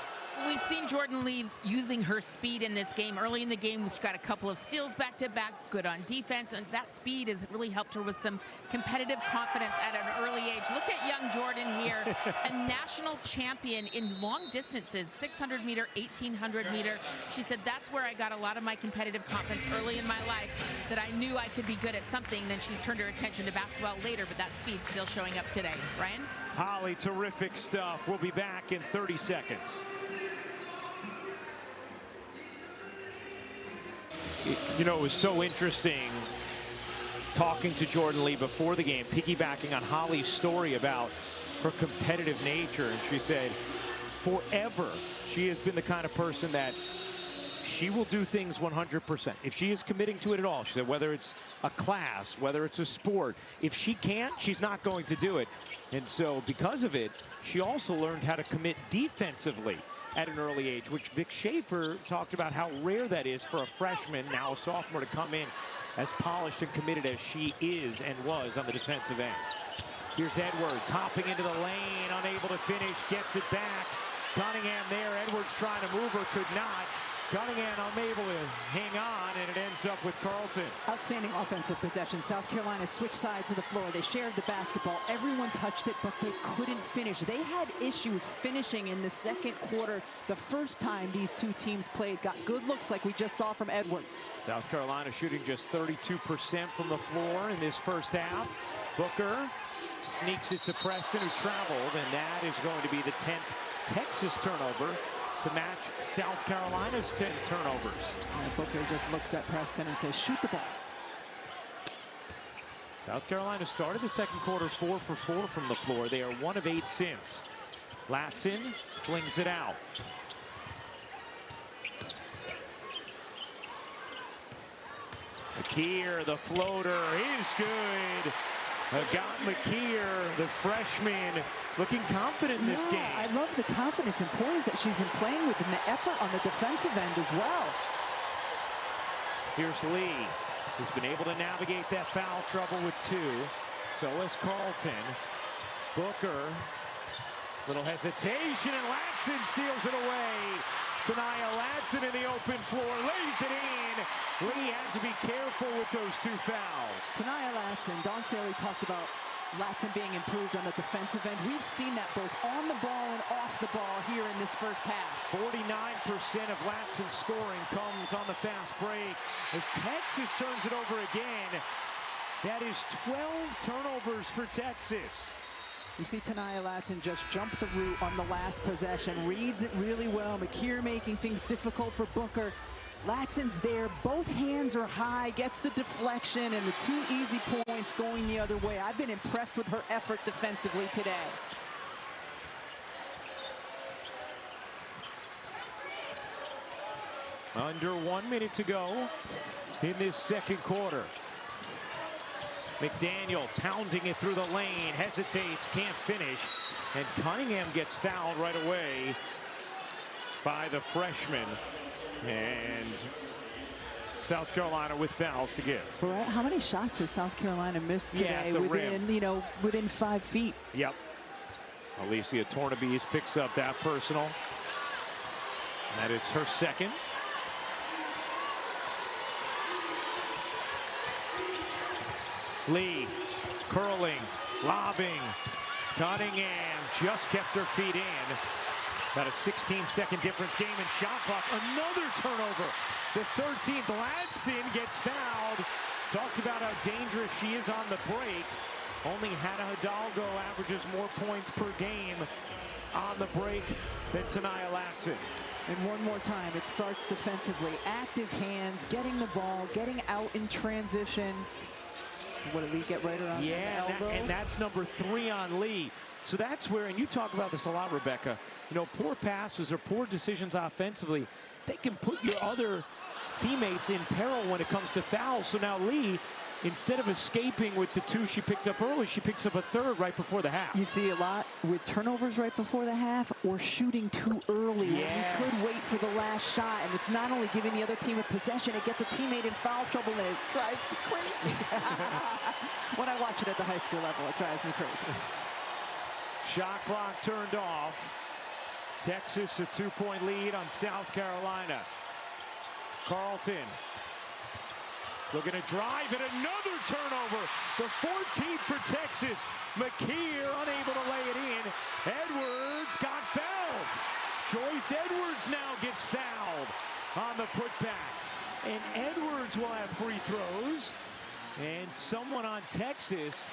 [SPEAKER 4] We've seen Jordan Lee using her speed in this game. Early in the game, she's got a couple of steals back-to-back, good on defense, and that speed has really helped her with some competitive confidence at an early age. Look at young Jordan here, a national champion in long distances, 600-meter, 1,800-meter. She said, that's where I got a lot of my competitive confidence early in my life, that I knew I could be good at something. Then she's turned her attention to basketball later, but that speed's still showing up today. Ryan?
[SPEAKER 1] Holly, terrific stuff. We'll be back in 30 seconds. You know, it was so interesting talking to Jordan Lee before the game, piggybacking on Holly's story about her competitive nature. And she said, forever, she has been the kind of person that she will do things 100%. If she is committing to it at all, she said, whether it's a class, whether it's a sport, if she can't, she's not going to do it. And so because of it, she also learned how to commit defensively. at an early age, which Vic Schaefer talked about how rare that is for a freshman, now a sophomore, to come in as polished and committed as she is and was on the defensive end. Here's Edwards hopping into the lane, unable to finish, gets it back. Cunningham there, Edwards trying to move her, could not. Cunningham unable to hang on, and it ends up with Carleton.
[SPEAKER 2] Outstanding offensive possession. South Carolina switched sides of the floor. They shared the basketball. Everyone touched it, but they couldn't finish. They had issues finishing in the second quarter. The first time these two teams played, got good looks like we just saw from Edwards.
[SPEAKER 1] South Carolina shooting just 32% from the floor in this first half. Booker sneaks it to Preston, who traveled, and that is going to be the 10th Texas turnover to match South Carolina's 10 turnovers.
[SPEAKER 2] And Booker just looks at Preston and says, shoot the ball.
[SPEAKER 1] South Carolina started the second quarter 4 for 4 from the floor. They are 1 of 8 since. Latson flings it out. McKeer, the floater is good. Got McKeer, the freshman, looking confident in this game.
[SPEAKER 2] I love the confidence and poise that she's been playing with and the effort on the defensive end as well.
[SPEAKER 1] Here's Lee, who's been able to navigate that foul trouble with 2. So is Carleton. Booker, little hesitation, and Latson steals it away. Tania Latson in the open floor, lays it in. Lee had to be careful with those 2 fouls.
[SPEAKER 2] Tania Latson, Dawn Staley talked about Latson being improved on the defensive end. We've seen that both on the ball and off the ball here in this first half.
[SPEAKER 1] 49% of Latson's scoring comes on the fast break as Texas turns it over again. That is 12 turnovers for Texas.
[SPEAKER 2] You see Tania Latson just jump the route on the last possession, reads it really well. McKeer making things difficult for Booker. Latson's there, both hands are high, gets the deflection, and the 2 easy points going the other way. I've been impressed with her effort defensively today.
[SPEAKER 1] Under 1 minute to go in this second quarter. McDaniel pounding it through the lane, hesitates, can't finish, and Cunningham gets fouled right away by the freshman. And South Carolina with fouls to give.
[SPEAKER 2] Brett, how many shots has South Carolina missed today within, within 5 feet?
[SPEAKER 1] Yep. Alicia Tornabese picks up that personal. That is her second. Lee curling, lobbing. Cunningham just kept her feet in. About a 16-second difference game in shot clock. Another turnover. The 13th. Latson gets fouled. Talked about how dangerous she is on the break. Only Hannah Hidalgo averages more points per game on the break than Tania Latson.
[SPEAKER 2] And one more time, it starts defensively. Active hands, getting the ball, getting out in transition. What did Lee get right around the elbow?
[SPEAKER 1] And that's number 3 on Lee. So that's where, and you talk about this a lot, Rebecca, poor passes or poor decisions offensively, they can put your other teammates in peril when it comes to fouls. So now Lee, instead of escaping with the 2 she picked up early, she picks up a 3rd right before the half.
[SPEAKER 2] You see a lot with turnovers right before the half or shooting too early.
[SPEAKER 1] Yes.
[SPEAKER 2] You could wait for the last shot, and it's not only giving the other team a possession, it gets a teammate in foul trouble, and it drives me crazy. When I watch it at the high school level, it drives me crazy.
[SPEAKER 1] Shot clock turned off. Texas a 2-point lead on South Carolina. Carleton looking to drive, and another turnover. The 14th for Texas. McKeer unable to lay it in. Edwards got fouled. Joyce Edwards now gets fouled on the putback. And Edwards will have free throws. And someone on Texas.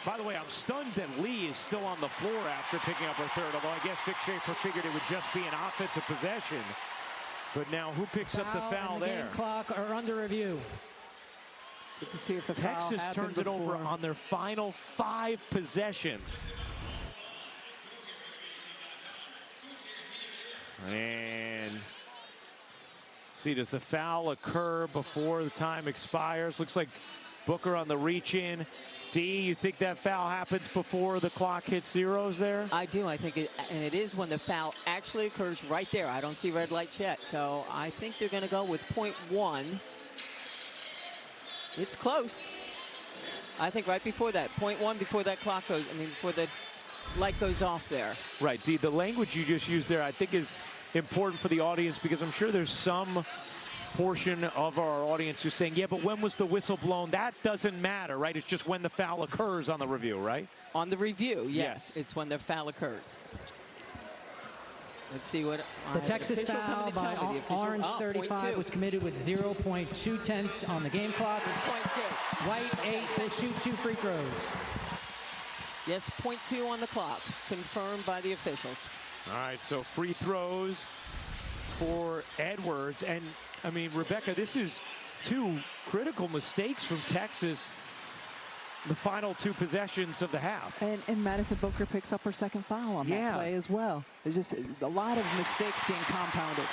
[SPEAKER 1] By the way, I'm stunned that Lee is still on the floor after picking up her 3rd, although I guess Vic Schaefer figured it would just be an offensive possession. But now who picks up the foul there?
[SPEAKER 6] Game clock are under review.
[SPEAKER 2] Good to see if the
[SPEAKER 1] Texas
[SPEAKER 2] foul
[SPEAKER 1] turns it over
[SPEAKER 2] before.
[SPEAKER 1] on their final 5 possessions. And see, does the foul occur before the time expires? Looks like Booker on the reach in. D, you think that foul happens before the clock hits zeros there?
[SPEAKER 3] I do. I think and it is when the foul actually occurs right there. I don't see red lights yet. So I think they're going to go with .1. It's close. I think right before that, .1 before that clock goes, before the light goes off there.
[SPEAKER 1] Right, D, the language you just used there I think is important for the audience, because I'm sure there's some portion of our audience who's saying, yeah, but when was the whistle blown? That doesn't matter, right? It's just when the foul occurs on the review, right?
[SPEAKER 3] On the review, yes. It's when the foul occurs. Let's see what
[SPEAKER 6] the Texas foul by Orange 35 was committed with 0.2 tenths on the game clock. White 8, they shoot 2 free throws.
[SPEAKER 3] Yes, .2 on the clock, confirmed by the officials.
[SPEAKER 1] All right, so free throws for Edwards. And I mean, Rebecca, this is 2 critical mistakes from Texas the final 2 possessions of the half.
[SPEAKER 2] And Madison Booker picks up her second foul on that play as well. There's just a lot of mistakes being compounded.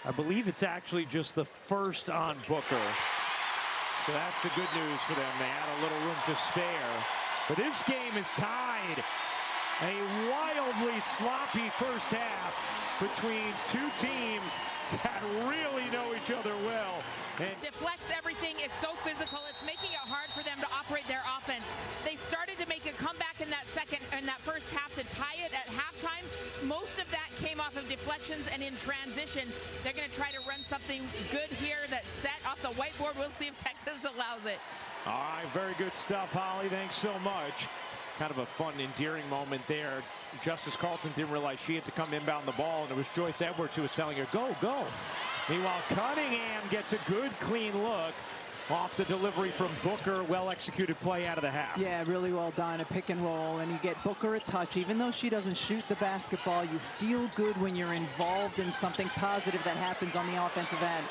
[SPEAKER 1] I believe it's actually just the first on Booker. So that's the good news for them. They had a little room to spare. But this game is tied. A wildly sloppy first half between 2 teams that really know each other well. And
[SPEAKER 4] deflects everything. It's so physical. It's making it hard for them to operate their offense. They started to make a comeback in that first half to tie it at halftime. Most of that came off of deflections and in transition. They're going to try to run something good here that's set off the whiteboard. We'll see if Texas allows it.
[SPEAKER 1] all right, very good stuff, Holly. Thanks so much. Kind of a fun, endearing moment there. Justice Carlton didn't realize she had to come inbound the ball, and it was Joyce Edwards who was telling her, go, go. Meanwhile, Cunningham gets a good, clean look off the delivery from Booker. Well-executed play out of the half.
[SPEAKER 2] Yeah, really well done. A pick and roll, and you get Booker a touch. Even though she doesn't shoot the basketball, you feel good when you're involved in something positive that happens on the offensive end.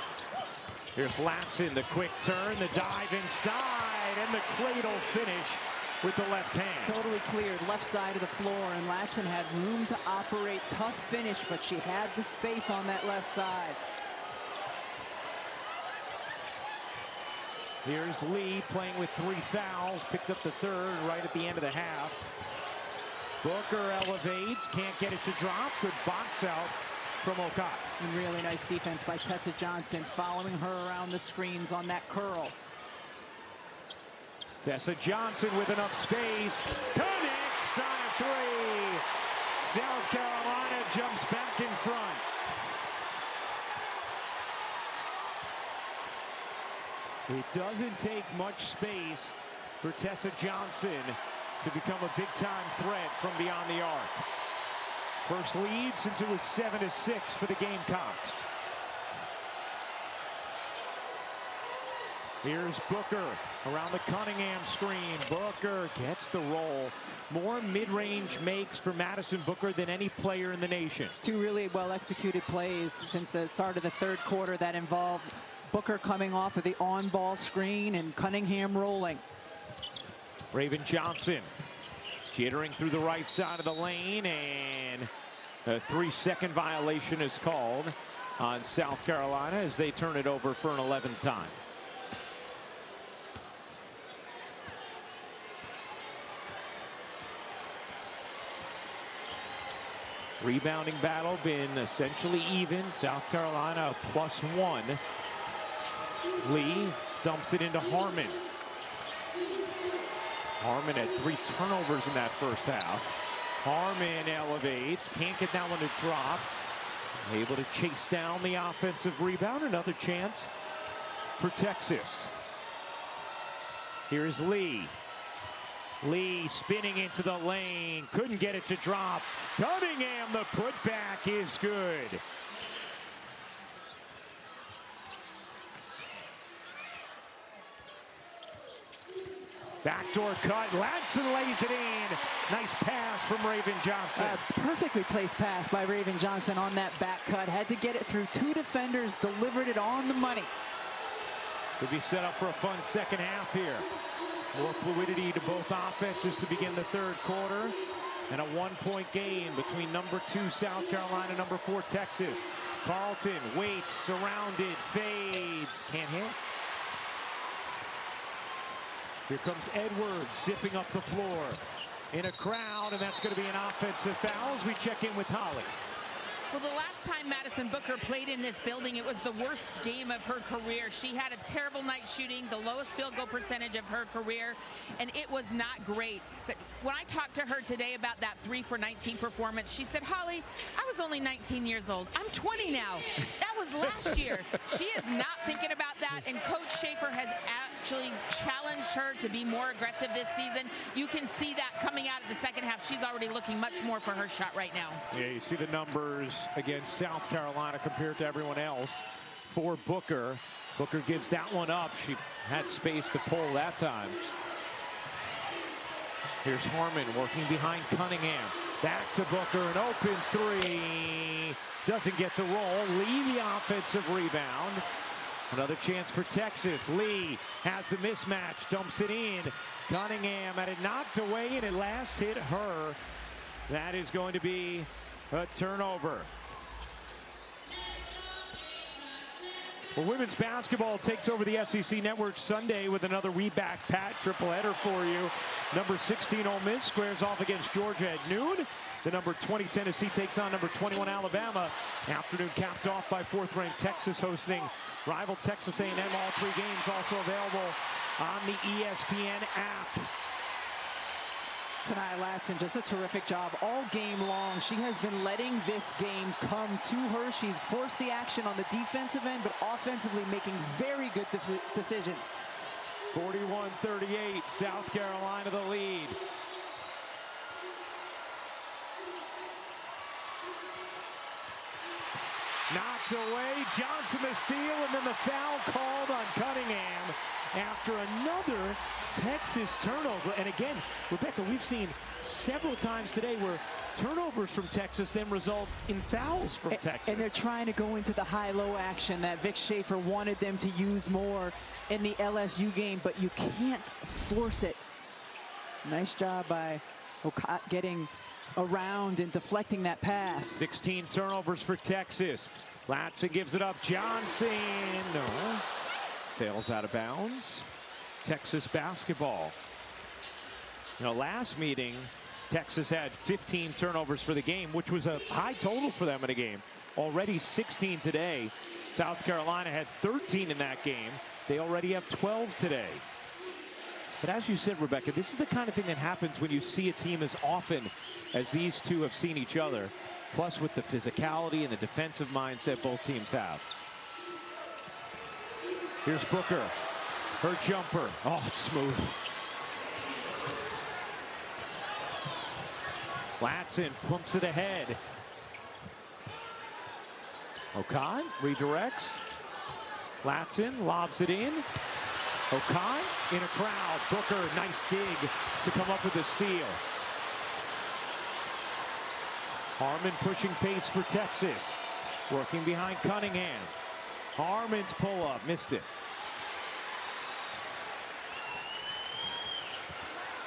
[SPEAKER 1] Here's Latson, the quick turn, the dive inside, and the cradle finish with the left hand.
[SPEAKER 2] Totally cleared, left side of the floor, and Latson had room to operate. Tough finish, but she had the space on that left side.
[SPEAKER 1] Here's Lee playing with 3 fouls, picked up the 3rd right at the end of the half. Booker elevates, can't get it to drop. Good box out from Okada.
[SPEAKER 2] And really nice defense by Tessa Johnson, following her around the screens on that curl.
[SPEAKER 1] Tessa Johnson with enough space. Connects on a 3. South Carolina jumps back in front. It doesn't take much space for Tessa Johnson to become a big-time threat from beyond the arc. First lead since it was 7-6 for the Gamecocks. Here's Booker around the Cunningham screen. Booker gets the roll. More mid-range makes for Madison Booker than any player in the nation.
[SPEAKER 2] 2 really well-executed plays since the start of the 3rd quarter that involved Booker coming off of the on-ball screen and Cunningham rolling.
[SPEAKER 1] Raven Johnson jittering through the right side of the lane, and a 3-second violation is called on South Carolina as they turn it over for an 11th time. Rebounding battle been essentially even. South Carolina +1. Lee dumps it into Harmon. Harmon had 3 turnovers in that first half. Harmon elevates, can't get that one to drop. Able to chase down the offensive rebound. Another chance for Texas. Here's Lee. Lee spinning into the lane, couldn't get it to drop. Cunningham, the putback is good. Backdoor cut, Latson lays it in. Nice pass from Raven Johnson.
[SPEAKER 2] Perfectly placed pass by Raven Johnson on that back cut. Had to get it through 2 defenders, delivered it on the money.
[SPEAKER 1] Could be set up for a fun second half here. More fluidity to both offenses to begin the 3rd quarter. And a 1-point game between number 2 South Carolina, number 4 Texas. Carlton waits, surrounded, fades, can't hit. Here comes Edwards zipping up the floor in a crowd, and that's going to be an offensive foul as we check in with Holly.
[SPEAKER 4] Well, the last time Madison Booker played in this building, it was the worst game of her career. She had a terrible night shooting, the lowest field goal percentage of her career, and it was not great. But when I talked to her today about that 3 for 19 performance, she said, Holly, I was only 19 years old. I'm 20 now. That was last year. She is not thinking about that, and Coach Schaefer has actually challenged her to be more aggressive this season. You can see that coming out of the second half. She's already looking much more for her shot right now.
[SPEAKER 1] Yeah, you see the numbers against South Carolina compared to everyone else. For Booker, Booker gives that one up. She had space to pull that time. Here's Harmon working behind Cunningham. Back to Booker, an open 3. Doesn't get the roll. Lee the offensive rebound. Another chance for Texas. Lee has the mismatch, dumps it in. Cunningham had it knocked away, and it last hit her. That is going to be a turnover. Well, women's basketball takes over the SEC Network Sunday with another We Back Pat triple header for you. Number 16 Ole Miss squares off against Georgia at noon. The number 20 Tennessee takes on number 21 Alabama. Afternoon capped off by 4th-ranked Texas hosting rival Texas A&M. All 3 games also available on the ESPN app.
[SPEAKER 2] Tonight, Latson, just a terrific job all game long. She has been letting this game come to her. She's forced the action on the defensive end, but offensively making very good decisions.
[SPEAKER 1] 41-38, South Carolina the lead. Knocked away, Johnson the steal, and then the foul called on Cunningham after another Texas turnover. And again, Rebecca, we've seen several times today where turnovers from Texas then result in fouls from Texas.
[SPEAKER 2] And they're trying to go into the high-low action that Vic Schaefer wanted them to use more in the LSU game, but you can't force it. Nice job by Okot getting around and deflecting that pass.
[SPEAKER 1] 16 turnovers for Texas. Latson gives it up. Johnson, no. Sails out of bounds. Texas basketball. You know, last meeting, Texas had 15 turnovers for the game, which was a high total for them in a game. Already 16 today. South Carolina had 13 in that game. They already have 12 today. But as you said, Rebecca, this is the kind of thing that happens when you see a team as often as these two have seen each other, plus with the physicality and the defensive mindset both teams have. Here's Booker. Her jumper. Oh, smooth. Latson pumps it ahead. Okot redirects. Latson lobs it in. Okot in a crowd. Booker, nice dig to come up with a steal. Harmon pushing pace for Texas. Working behind Cunningham. Harmon's pull-up, missed it.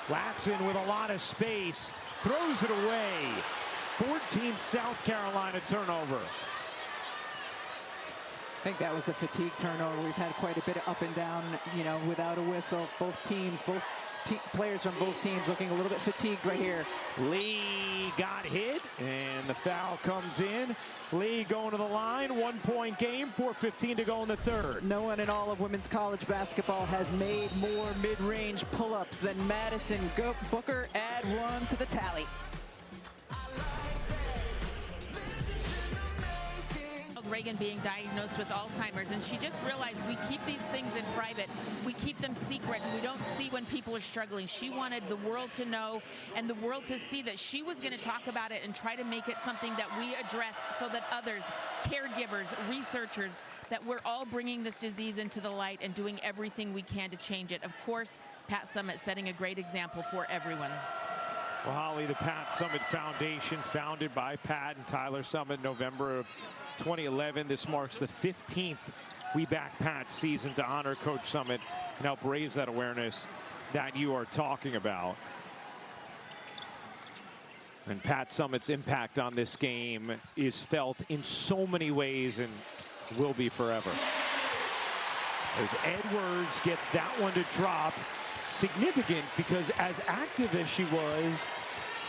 [SPEAKER 1] Latson with a lot of space, throws it away. 14th South Carolina turnover.
[SPEAKER 2] I think that was a fatigue turnover. We've had quite a bit of up and down, you know, without a whistle. Both teams, players from both teams looking a little bit fatigued right here.
[SPEAKER 1] Lee got hit, and the foul comes in. Lee going to the line, 1-point game, 4:15 to go in the third.
[SPEAKER 2] No one in all of women's college basketball has made more mid-range pull-ups than Madison Booker. Add 1 to the tally.
[SPEAKER 4] Reagan being diagnosed with Alzheimer's, and she just realized we keep these things in private. We keep them secret. We don't see when people are struggling. She wanted the world to know and the world to see that she was going to talk about it and try to make it something that we address so that others, caregivers, researchers, that we're all bringing this disease into the light and doing everything we can to change it. Of course, Pat Summitt setting a great example for everyone.
[SPEAKER 1] Well, Holly, the Pat Summitt Foundation, founded by Pat and Tyler Summitt, November of 2011. This marks the 15th We Back Pat season to honor Coach Summitt and help raise that awareness that you are talking about. And Pat Summitt's impact on this game is felt in so many ways and will be forever. As Edwards gets that one to drop, significant because as active as she was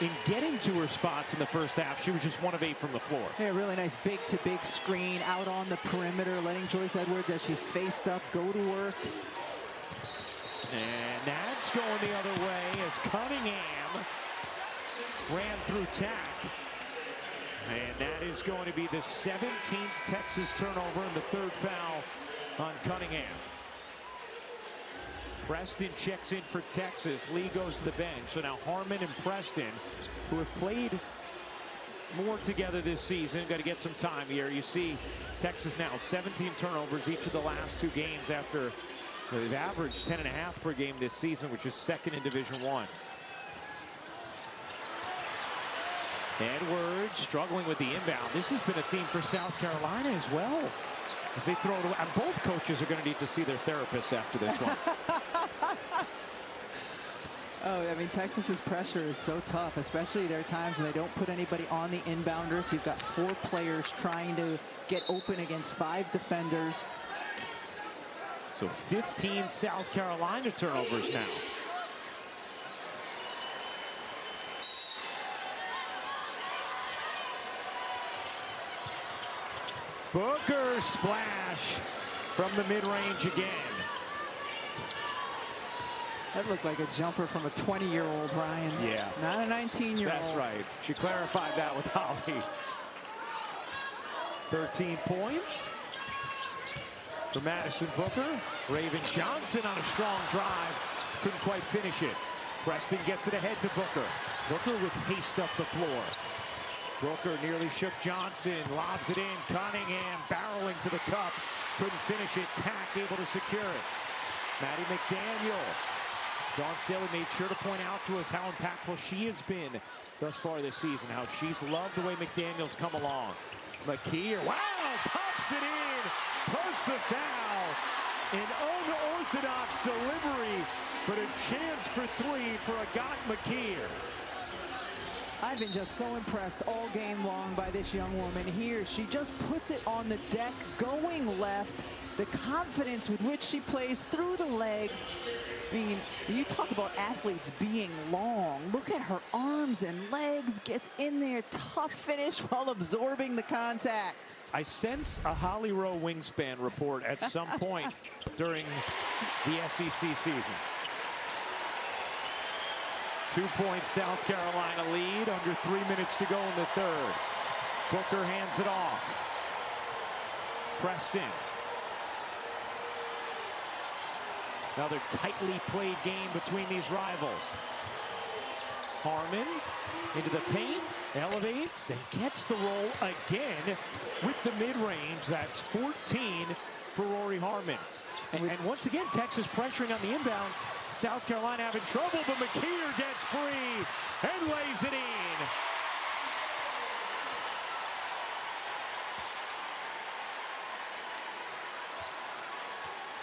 [SPEAKER 1] in getting to her spots in the first half, she was just 1 of 8 from the floor.
[SPEAKER 2] Yeah, really nice big-to-big screen out on the perimeter, letting Joyce Edwards, as she's faced up, go to work.
[SPEAKER 1] And that's going the other way as Cunningham ran through tack. And that is going to be the 17th Texas turnover and the 3rd foul on Cunningham. Preston checks in for Texas. Lee goes to the bench. So now Harmon and Preston, who have played more together this season, got to get some time here. You see Texas now 17 turnovers each of the last 2 games after they've averaged 10.5 per game this season, which is 2nd in Division I. Edwards struggling with the inbound. This has been a theme for South Carolina as well, as they throw it away. And both coaches are going to need to see their therapists after this one.
[SPEAKER 2] Oh, I mean, Texas's pressure is so tough, especially there are times when they don't put anybody on the inbounder. So you've got 4 players trying to get open against 5 defenders.
[SPEAKER 1] So 15 South Carolina turnovers now. Booker splash from the mid-range again.
[SPEAKER 2] That looked like a jumper from a 20-year-old, Ryan.
[SPEAKER 1] Yeah.
[SPEAKER 2] Not a 19-year-old.
[SPEAKER 1] That's right. She clarified that with Holly. 13 points for Madison Booker. Raven Johnson on a strong drive. Couldn't quite finish it. Preston gets it ahead to Booker. Booker with haste up the floor. Booker nearly shook Johnson, lobs it in. Cunningham barreling to the cup. Couldn't finish it. Tack able to secure it. Maddie McDaniel. Dawn Staley made sure to point out to us how impactful she has been thus far this season, how she's loved the way McDaniel's come along. McKeer, wow, pops it in, plus the foul. An unorthodox delivery, but a chance for 3 for Agat McKeer.
[SPEAKER 2] I've been just so impressed all game long by this young woman here. She just puts it on the deck, going left. The confidence with which she plays through the legs. I mean, when you talk about athletes being long, look at her arms and legs, gets in there, tough finish while absorbing the contact.
[SPEAKER 1] I sense a Holly Rowe wingspan report at some point during the SEC season. 2-point South Carolina lead, under 3 minutes to go in the 3rd. Booker hands it off. Preston. Another tightly played game between these rivals. Harmon into the paint, elevates, and gets the roll again with the mid-range. That's 14 for Rory Harmon. And once again, Texas pressuring on the inbound. South Carolina having trouble, but McKeer gets free and lays it in.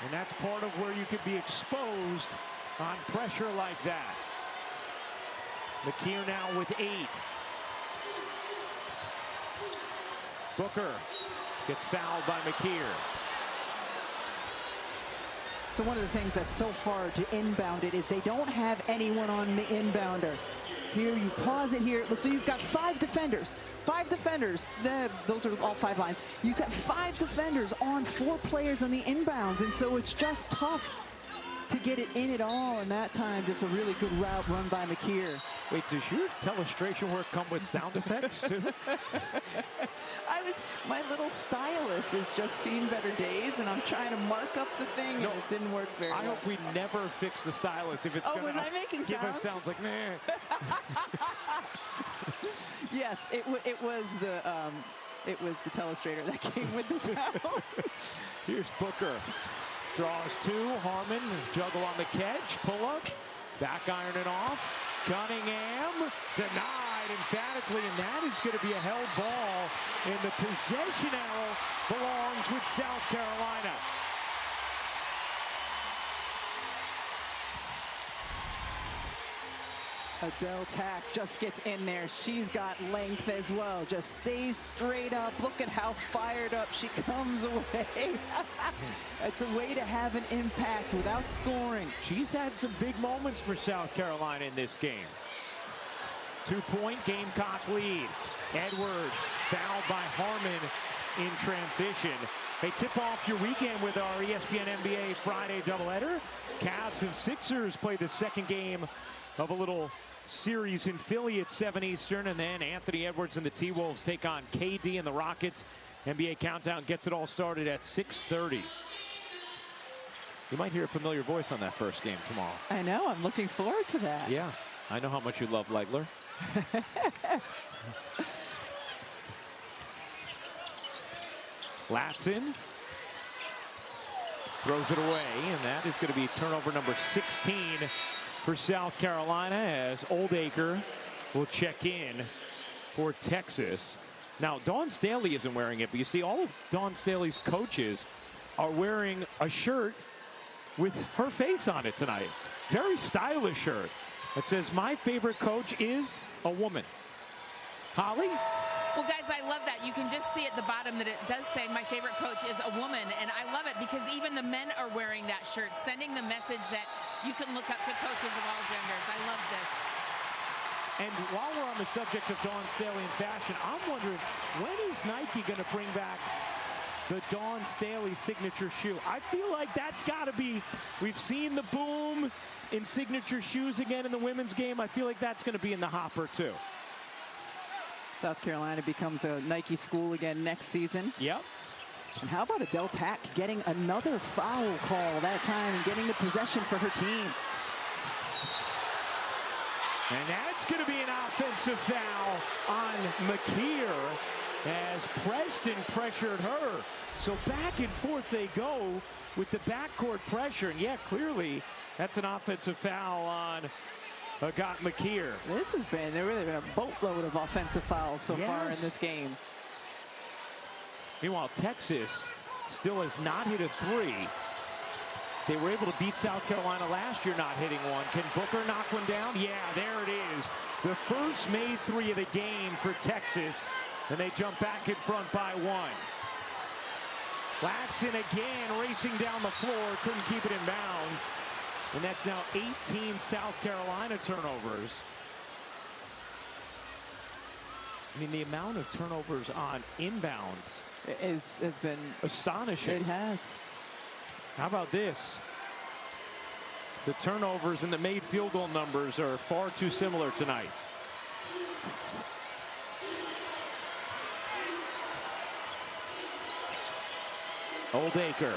[SPEAKER 1] And that's part of where you could be exposed on pressure like that. McKeer now with 8. Booker gets fouled by McKeer.
[SPEAKER 2] So one of the things that's so hard to inbound it is they don't have anyone on the inbounder. Here, you pause it here. So you've got 5 defenders. 5 defenders. Those are all 5 lines. You set 5 defenders on 4 players on the inbounds. And so it's just tough to get it in at all. And that time, just a really good route run by McKeer.
[SPEAKER 1] Wait, does your telestration work come with sound effects too?
[SPEAKER 2] My little stylist has just seen better days, and I'm trying to mark up the thing, and it didn't work very well.
[SPEAKER 1] I hope we never fix the stylist if it's going
[SPEAKER 2] was I making
[SPEAKER 1] give
[SPEAKER 2] sounds?
[SPEAKER 1] us sounds like meh.
[SPEAKER 2] Yes, it was the telestrator that came with the sound.
[SPEAKER 1] Here's Booker. Draws 2. Harmon, juggle on the catch, pull up, back iron it off. Cunningham denied emphatically, and that is going to be a held ball, and the possession arrow belongs with South Carolina.
[SPEAKER 2] Adele Tack just gets in there. She's got length as well. Just stays straight up. Look at how fired up she comes away. It's a way to have an impact without scoring.
[SPEAKER 1] She's had some big moments for South Carolina in this game. 2-point Gamecock lead. Edwards fouled by Harmon in transition. They tip off your weekend with our ESPN NBA Friday doubleheader. Cavs and Sixers play the second game of a little series in Philly at 7 Eastern, and then Anthony Edwards and the T-Wolves take on KD and the Rockets. NBA Countdown gets it all started at 6:30. You might hear a familiar voice on that first game tomorrow.
[SPEAKER 2] I know. I'm looking forward to that.
[SPEAKER 1] Yeah, I know how much you love Legler. Latson throws it away, and that is going to be turnover number 16 for South Carolina, as Oldacre will check in for Texas. Now, Dawn Staley isn't wearing it, but you see all of Dawn Staley's coaches are wearing a shirt with her face on it tonight. Very stylish shirt. It says, "My favorite coach is a woman." Holly?
[SPEAKER 4] Well, guys, I love that. You can just see at the bottom that it does say my favorite coach is a woman, and I love it because even the men are wearing that shirt, sending the message that you can look up to coaches of all genders. I love this.
[SPEAKER 1] And while we're on the subject of Dawn Staley and fashion, I'm wondering, when is Nike going to bring back the Dawn Staley signature shoe? I feel like that's got to be, we've seen the boom in signature shoes again in the women's game. I feel like that's going to be in the hopper too.
[SPEAKER 2] South Carolina becomes a Nike school again next season.
[SPEAKER 1] Yep.
[SPEAKER 2] And how about Adele Tack getting another foul call that time and getting the possession for her team?
[SPEAKER 1] And that's going to be an offensive foul on McKeer as Preston pressured her. So back and forth they go with the backcourt pressure. And yeah, clearly that's an offensive foul on Agat McKeer.
[SPEAKER 2] There really been a boatload of offensive fouls so far in this game.
[SPEAKER 1] Meanwhile, Texas still has not hit a three. They were able to beat South Carolina last year not hitting one. Can Booker knock one down? Yeah, there it is. The first made three of the game for Texas, and they jump back in front by one. Latson again racing down the floor, couldn't keep it in bounds. And that's now 18 South Carolina turnovers. I mean, the amount of turnovers on inbounds
[SPEAKER 2] has been
[SPEAKER 1] astonishing.
[SPEAKER 2] It has.
[SPEAKER 1] How about this? The turnovers and the made field goal numbers are far too similar tonight. Oldacre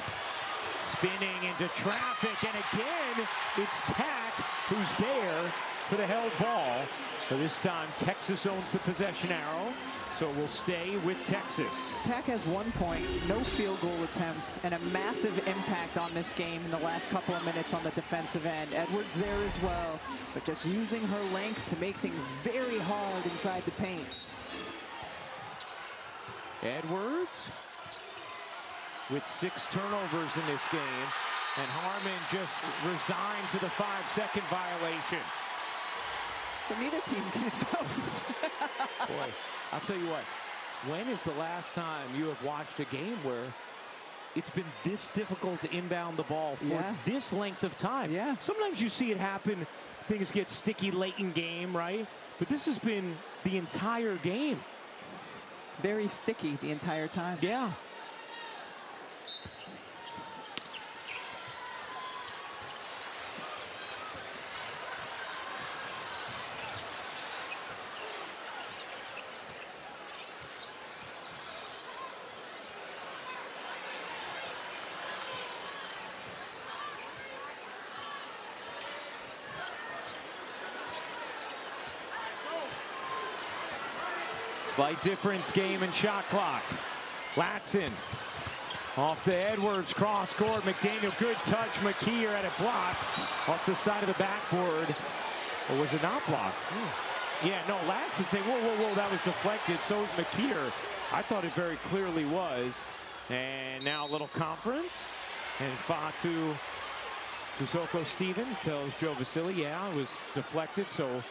[SPEAKER 1] spinning into traffic, and again, it's Tack who's there for the held ball. But this time, Texas owns the possession arrow, so we'll stay with Texas.
[SPEAKER 2] Tack has 1 point, no field goal attempts, and a massive impact on this game in the last couple of minutes on the defensive end. Edwards there as well, but just using her length to make things very hard inside the paint.
[SPEAKER 1] Edwards with 6 turnovers in this game, and Harmon just resigned to the 5-second violation.
[SPEAKER 2] But neither team can indulge.
[SPEAKER 1] Boy, I'll tell you what, when is the last time you have watched a game where it's been this difficult to inbound the ball for this length of time?
[SPEAKER 2] Yeah.
[SPEAKER 1] Sometimes you see it happen, things get sticky late in game, right? But this has been the entire game.
[SPEAKER 2] Very sticky the entire time.
[SPEAKER 1] Yeah. Slight difference game and shot clock. Latson off to Edwards, cross court. McDaniel, good touch. McKeer had it blocked off the side of the backboard. Or was it not blocked? Yeah, no, Latson saying, whoa, whoa, whoa, that was deflected. So was McKeer. I thought it very clearly was. And now a little conference. And Fatu Sissoko Stevens tells Joe Vasili, yeah, it was deflected. So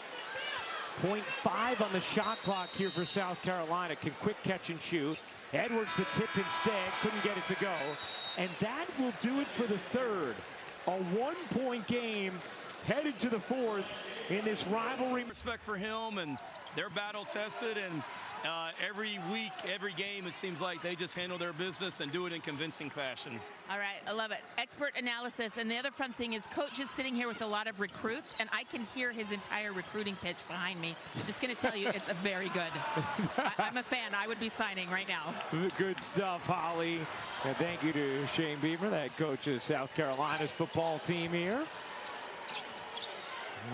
[SPEAKER 1] 0.5 on the shot clock here for South Carolina. Can quick catch and shoot. Edwards the tip instead, couldn't get it to go. And that will do it for the third. A 1-point game headed to the fourth in this rivalry.
[SPEAKER 7] Respect for him, and they're battle tested, and every week, every game, it seems like they just handle their business and do it in convincing fashion.
[SPEAKER 4] All right, I love it. Expert analysis. And the other fun thing is Coach is sitting here with a lot of recruits, and I can hear his entire recruiting pitch behind me. I'm just going to tell you, it's a very good. I'm a fan. I would be signing right now.
[SPEAKER 1] Good stuff, Holly. And thank you to Shane Beamer, that coaches South Carolina's football team here.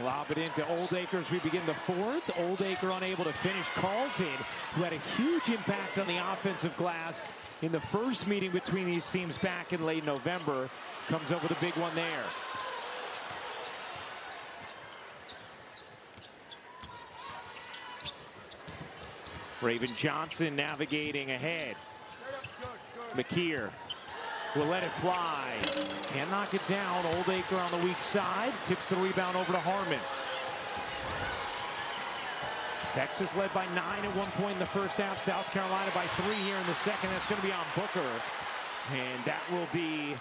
[SPEAKER 1] Lob it into Oldacre as we begin the fourth. Oldacre unable to finish. Carlton, who had a huge impact on the offensive glass in the first meeting between these teams back in late November, comes up with a big one there. Raven Johnson navigating ahead. McKeer will let it fly. Can't knock it down. Oldacre on the weak side. Tips the rebound over to Harmon. Texas led by 9 at one point in the first half. South Carolina by 3 here in the second. That's going to be on Booker. And that will be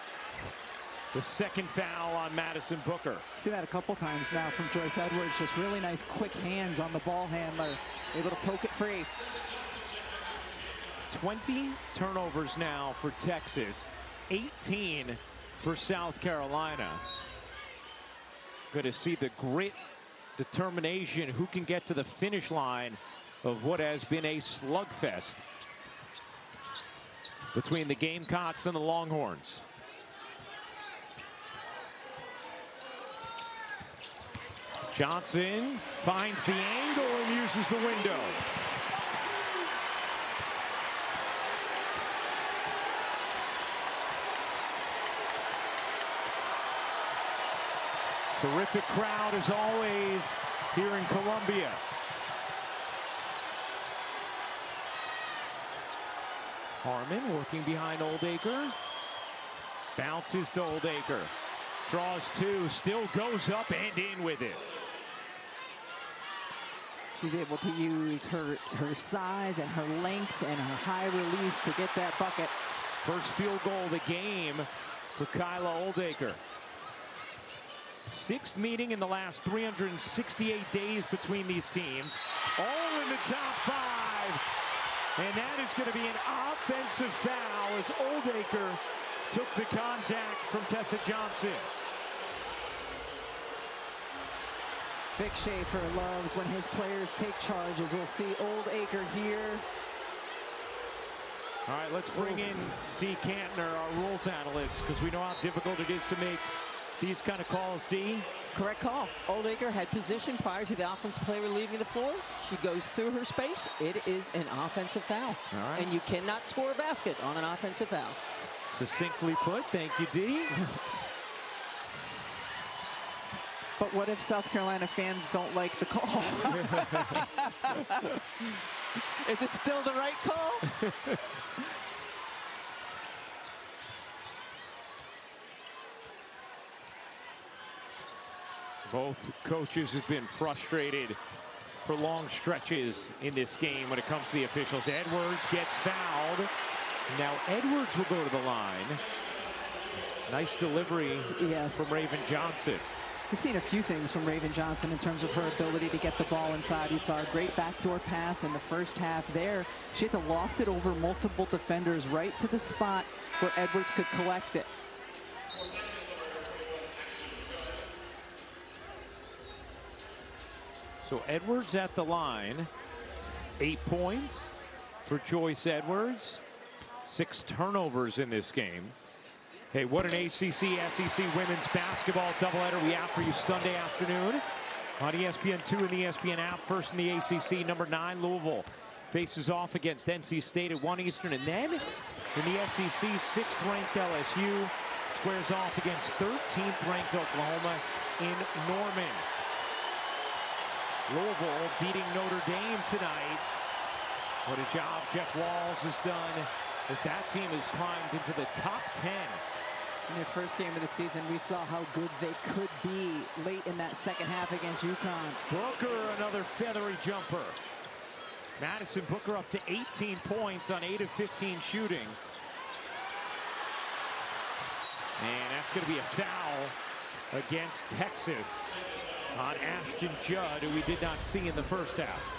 [SPEAKER 1] the second foul on Madison Booker.
[SPEAKER 2] See that a couple times now from Joyce Edwards. Just really nice quick hands on the ball handler. Able to poke it free.
[SPEAKER 1] 20 turnovers now for Texas. 18 for South Carolina. Good to see the grit, determination, who can get to the finish line of what has been a slugfest between the Gamecocks and the Longhorns. Johnson finds the angle and uses the window. Terrific crowd as always here in Columbia. Harmon working behind Oldacre. Bounces to Oldacre. Draws 2, still goes up and in with it.
[SPEAKER 2] She's able to use her size and her length and her high release to get that bucket.
[SPEAKER 1] First field goal of the game for Kyla Oldacre. 6th meeting in the last 368 days between these teams. All in the top 5. And that is going to be an offensive foul as Oldacre took the contact from Tessa Johnson.
[SPEAKER 2] Vic Schaefer loves when his players take charges. We'll see Oldacre here.
[SPEAKER 1] All right, let's bring in Dee Cantner, our rules analyst, because we know how difficult it is to make these kind of calls. Dee?
[SPEAKER 3] Correct call. Oldacre had position prior to the offensive player leaving the floor. She goes through her space. It is an offensive foul.
[SPEAKER 1] All right.
[SPEAKER 3] And you cannot score a basket on an offensive foul.
[SPEAKER 1] Succinctly put. Thank you, Dee.
[SPEAKER 2] But what if South Carolina fans don't like the call? Is it still the right call?
[SPEAKER 1] Both coaches have been frustrated for long stretches in this game when it comes to the officials. Edwards gets fouled. Now Edwards will go to the line. Nice delivery from Raven Johnson.
[SPEAKER 2] We've seen a few things from Raven Johnson in terms of her ability to get the ball inside. We saw a great backdoor pass in the first half there. She had to loft it over multiple defenders right to the spot where Edwards could collect it.
[SPEAKER 1] So Edwards at the line. 8 points for Joyce Edwards. 6 turnovers in this game. Hey, what an ACC-SEC women's basketball doubleheader we have for you Sunday afternoon on ESPN2 and the ESPN app. First in the ACC, number 9 Louisville faces off against NC State at 1 Eastern, and then in the SEC, 6th-ranked LSU squares off against 13th-ranked Oklahoma in Norman. Louisville beating Notre Dame tonight. What a job Jeff Walls has done as that team has climbed into the top 10
[SPEAKER 2] In their first game of the season, we saw how good they could be late in that second half against UConn.
[SPEAKER 1] Booker, another feathery jumper. Madison Booker up to 18 points on 8 of 15 shooting. And that's going to be a foul against Texas on Ashton Judd, who we did not see in the first half.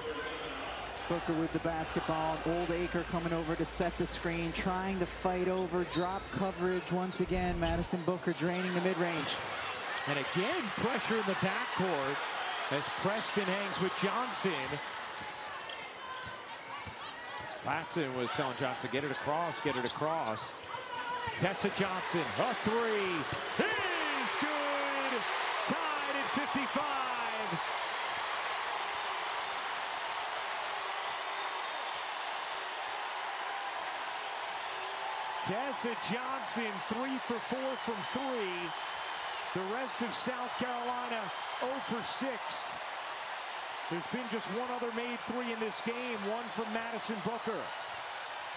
[SPEAKER 2] Booker with the basketball, and Oldacre coming over to set the screen, trying to fight over drop coverage once again. Madison Booker draining the mid-range.
[SPEAKER 1] And again, pressure in the backcourt as Preston hangs with Johnson. Latson was telling Johnson, get it across, get it across. Tessa Johnson, a three. Is good. Tied at 55. Tessa Johnson, 3 for 4 from 3. The rest of South Carolina 0 for 6. There's been just one other made three in this game, one from Madison Booker.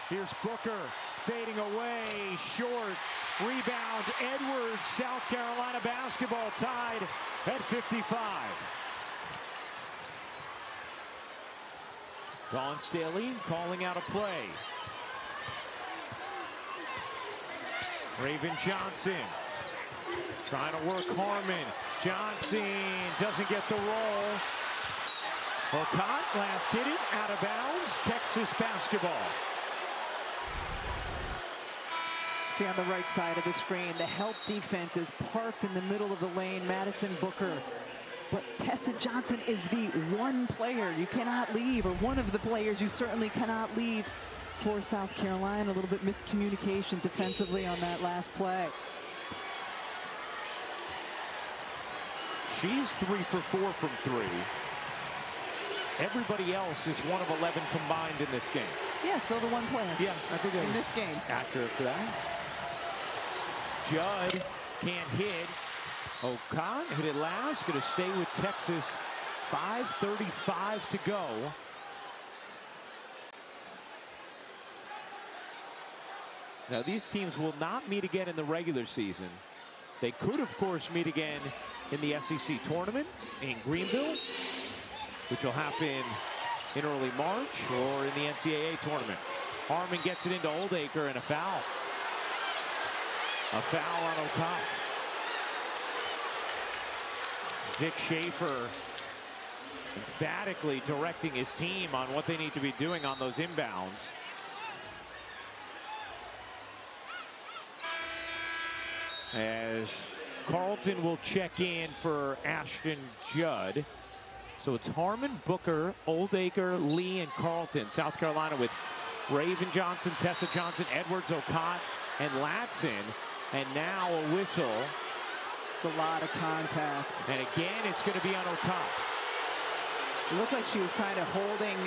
[SPEAKER 1] Here's Booker fading away, short, rebound, Edwards, South Carolina basketball tied at 55. Dawn Staley calling out a play. Raven Johnson trying to work Harmon. Johnson doesn't get the roll. Ocott last hit it out of bounds. Texas basketball.
[SPEAKER 2] See on the right side of the screen, the help defense is parked in the middle of the lane. Madison Booker. But Tessa Johnson is the one player you cannot leave, or one of the players you certainly cannot leave for South Carolina. A little bit miscommunication defensively on that last play.
[SPEAKER 1] She's 3 for 4 from 3. Everybody else is 1 of 11 combined in this game.
[SPEAKER 2] Yeah, so the one player.
[SPEAKER 1] Yeah, I think that
[SPEAKER 2] in
[SPEAKER 1] was
[SPEAKER 2] this game.
[SPEAKER 1] accurate for that. Judd can't hit. Ocott hit it last. Going to stay with Texas. 5:35 to go. Now, these teams will not meet again in the regular season. They could, of course, meet again in the SEC tournament in Greenville, which will happen in early March, or in the NCAA tournament. Harmon gets it into Oldacre, and a foul. A foul on Ocott. Vic Schaefer emphatically directing his team on what they need to be doing on those inbounds. As Carlton will check in for Ashton Judd. So it's Harmon, Booker, Oldacre, Lee, and Carlton. South Carolina with Raven Johnson, Tessa Johnson, Edwards, Ocott, and Latson. And now a whistle.
[SPEAKER 2] It's a lot of contact.
[SPEAKER 1] And again, it's going to be on Ocott.
[SPEAKER 2] It looked like she was kind of holding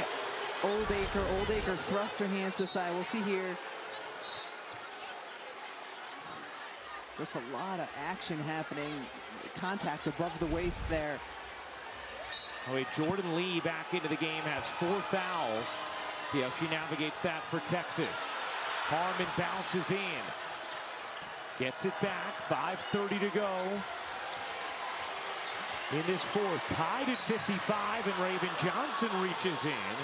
[SPEAKER 2] Oldacre. Oldacre thrust her hands to the side. We'll see here. Just a lot of action happening. Contact above the waist there.
[SPEAKER 1] Wait, Jordan Lee back into the game, has 4 fouls. See how she navigates that for Texas. Harmon bounces in. Gets it back, 5:30 to go. In this fourth, tied at 55, and Raven Johnson reaches in.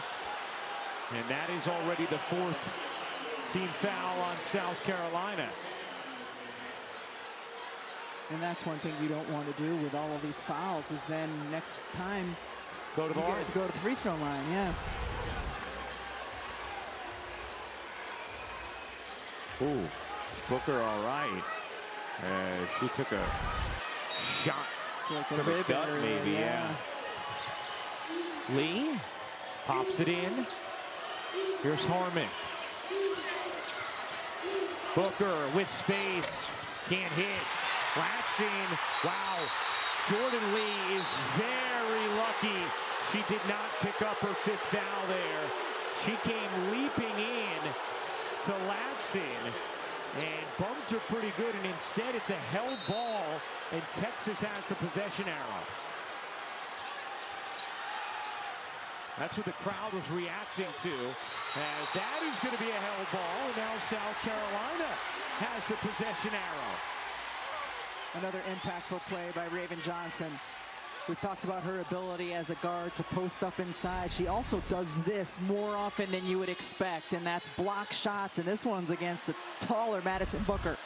[SPEAKER 1] And that is already the 4th team foul on South Carolina.
[SPEAKER 2] And that's one thing you don't want to do with all of these fouls, is then next time
[SPEAKER 1] go to the line.
[SPEAKER 2] Go to the free throw line, yeah.
[SPEAKER 1] Ooh, is Booker all right? She took a shot
[SPEAKER 2] Like
[SPEAKER 1] to the gut, maybe, yeah. Lee pops it in. Here's Harmon. Booker with space, can't hit. Latson, wow. Jordan Lee is very lucky she did not pick up her 5th foul there. She came leaping in to Latson and bumped her pretty good, and instead it's a held ball, and Texas has the possession arrow. That's what the crowd was reacting to, as that is going to be a held ball, and now South Carolina has the possession arrow.
[SPEAKER 2] Another impactful play by Raven Johnson. We've talked about her ability as a guard to post up inside. She also does this more often than you would expect, and that's block shots, and this one's against the taller Madison Booker.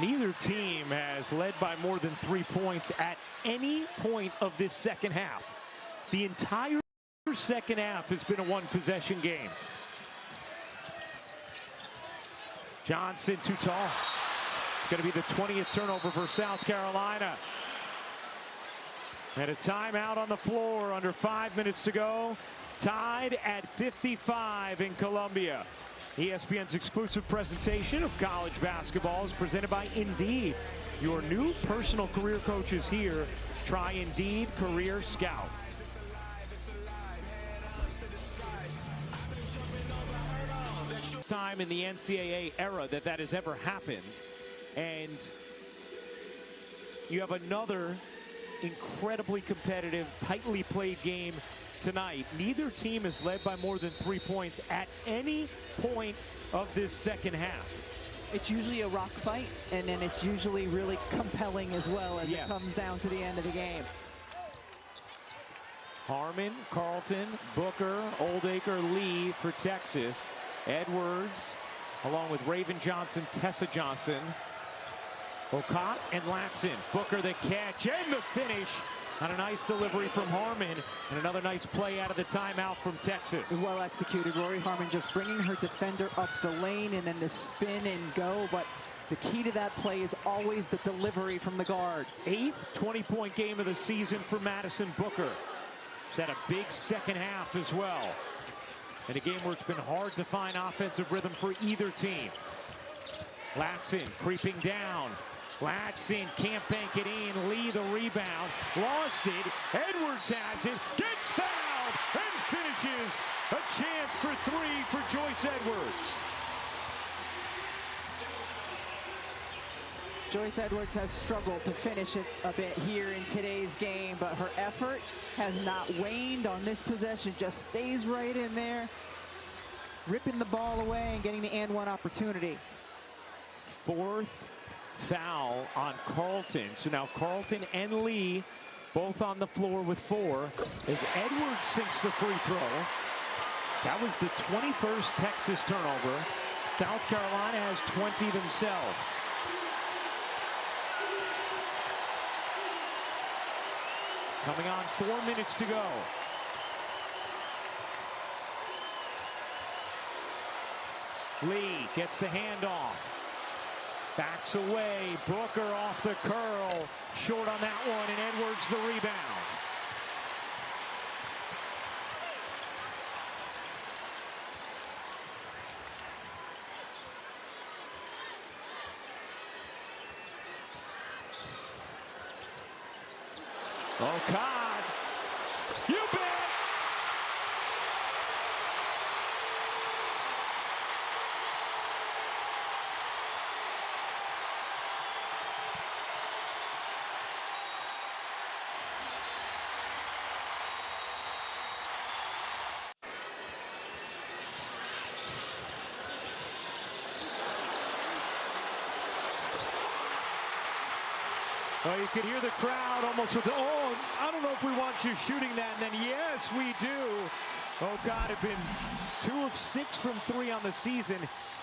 [SPEAKER 1] Neither team has led by more than 3 points at any point of this second half. The entire second half has been a one-possession game. Johnson too tall. It's going to be the 20th turnover for South Carolina. And a timeout on the floor, under 5 minutes to go. Tied at 55 in Columbia. ESPN's exclusive presentation of college basketball is presented by Indeed. Your new personal career coach is here. Try Indeed Career Scout. Time in the NCAA era that has ever happened. And you have another incredibly competitive, tightly played game tonight. Neither team has led by more than 3 points at any point of this second half.
[SPEAKER 2] It's usually a rock fight, and then it's usually really compelling as well as it comes down to the end of the game.
[SPEAKER 1] Harmon, Carlton, Booker, Oldacre, Lee for Texas. Edwards, along with Raven Johnson, Tessa Johnson, Okot and Latson. Booker the catch and the finish on a nice delivery from Harmon, and another nice play out of the timeout from Texas.
[SPEAKER 2] Well executed. Rory Harmon just bringing her defender up the lane and then the spin and go, but the key to that play is always the delivery from the guard.
[SPEAKER 1] 8th 20-point game of the season for Madison Booker. She's had a big second half as well. In a game where it's been hard to find offensive rhythm for either team. Latson creeping down. Latson can't bank it in. Lee the rebound. Lost it. Edwards has it. Gets fouled and finishes. A chance for 3 for Joyce Edwards.
[SPEAKER 2] Joyce Edwards has struggled to finish it a bit here in today's game, but her effort has not waned on this possession. Just stays right in there, ripping the ball away and getting the and one opportunity.
[SPEAKER 1] 4th foul on Carlton. So now Carlton and Lee both on the floor with 4 as Edwards sinks the free throw. That was the 21st Texas turnover. South Carolina has 20 themselves. Coming on 4 minutes to go. Lee gets the handoff. Backs away. Booker off the curl. Short on that one, and Edwards the rebound. Oh, God. You bet. Well, you could hear the crowd almost with, oh, I don't know if we want you shooting that. And then, yes, we do. Oh, God, had been 2 of 6 from 3 on the season.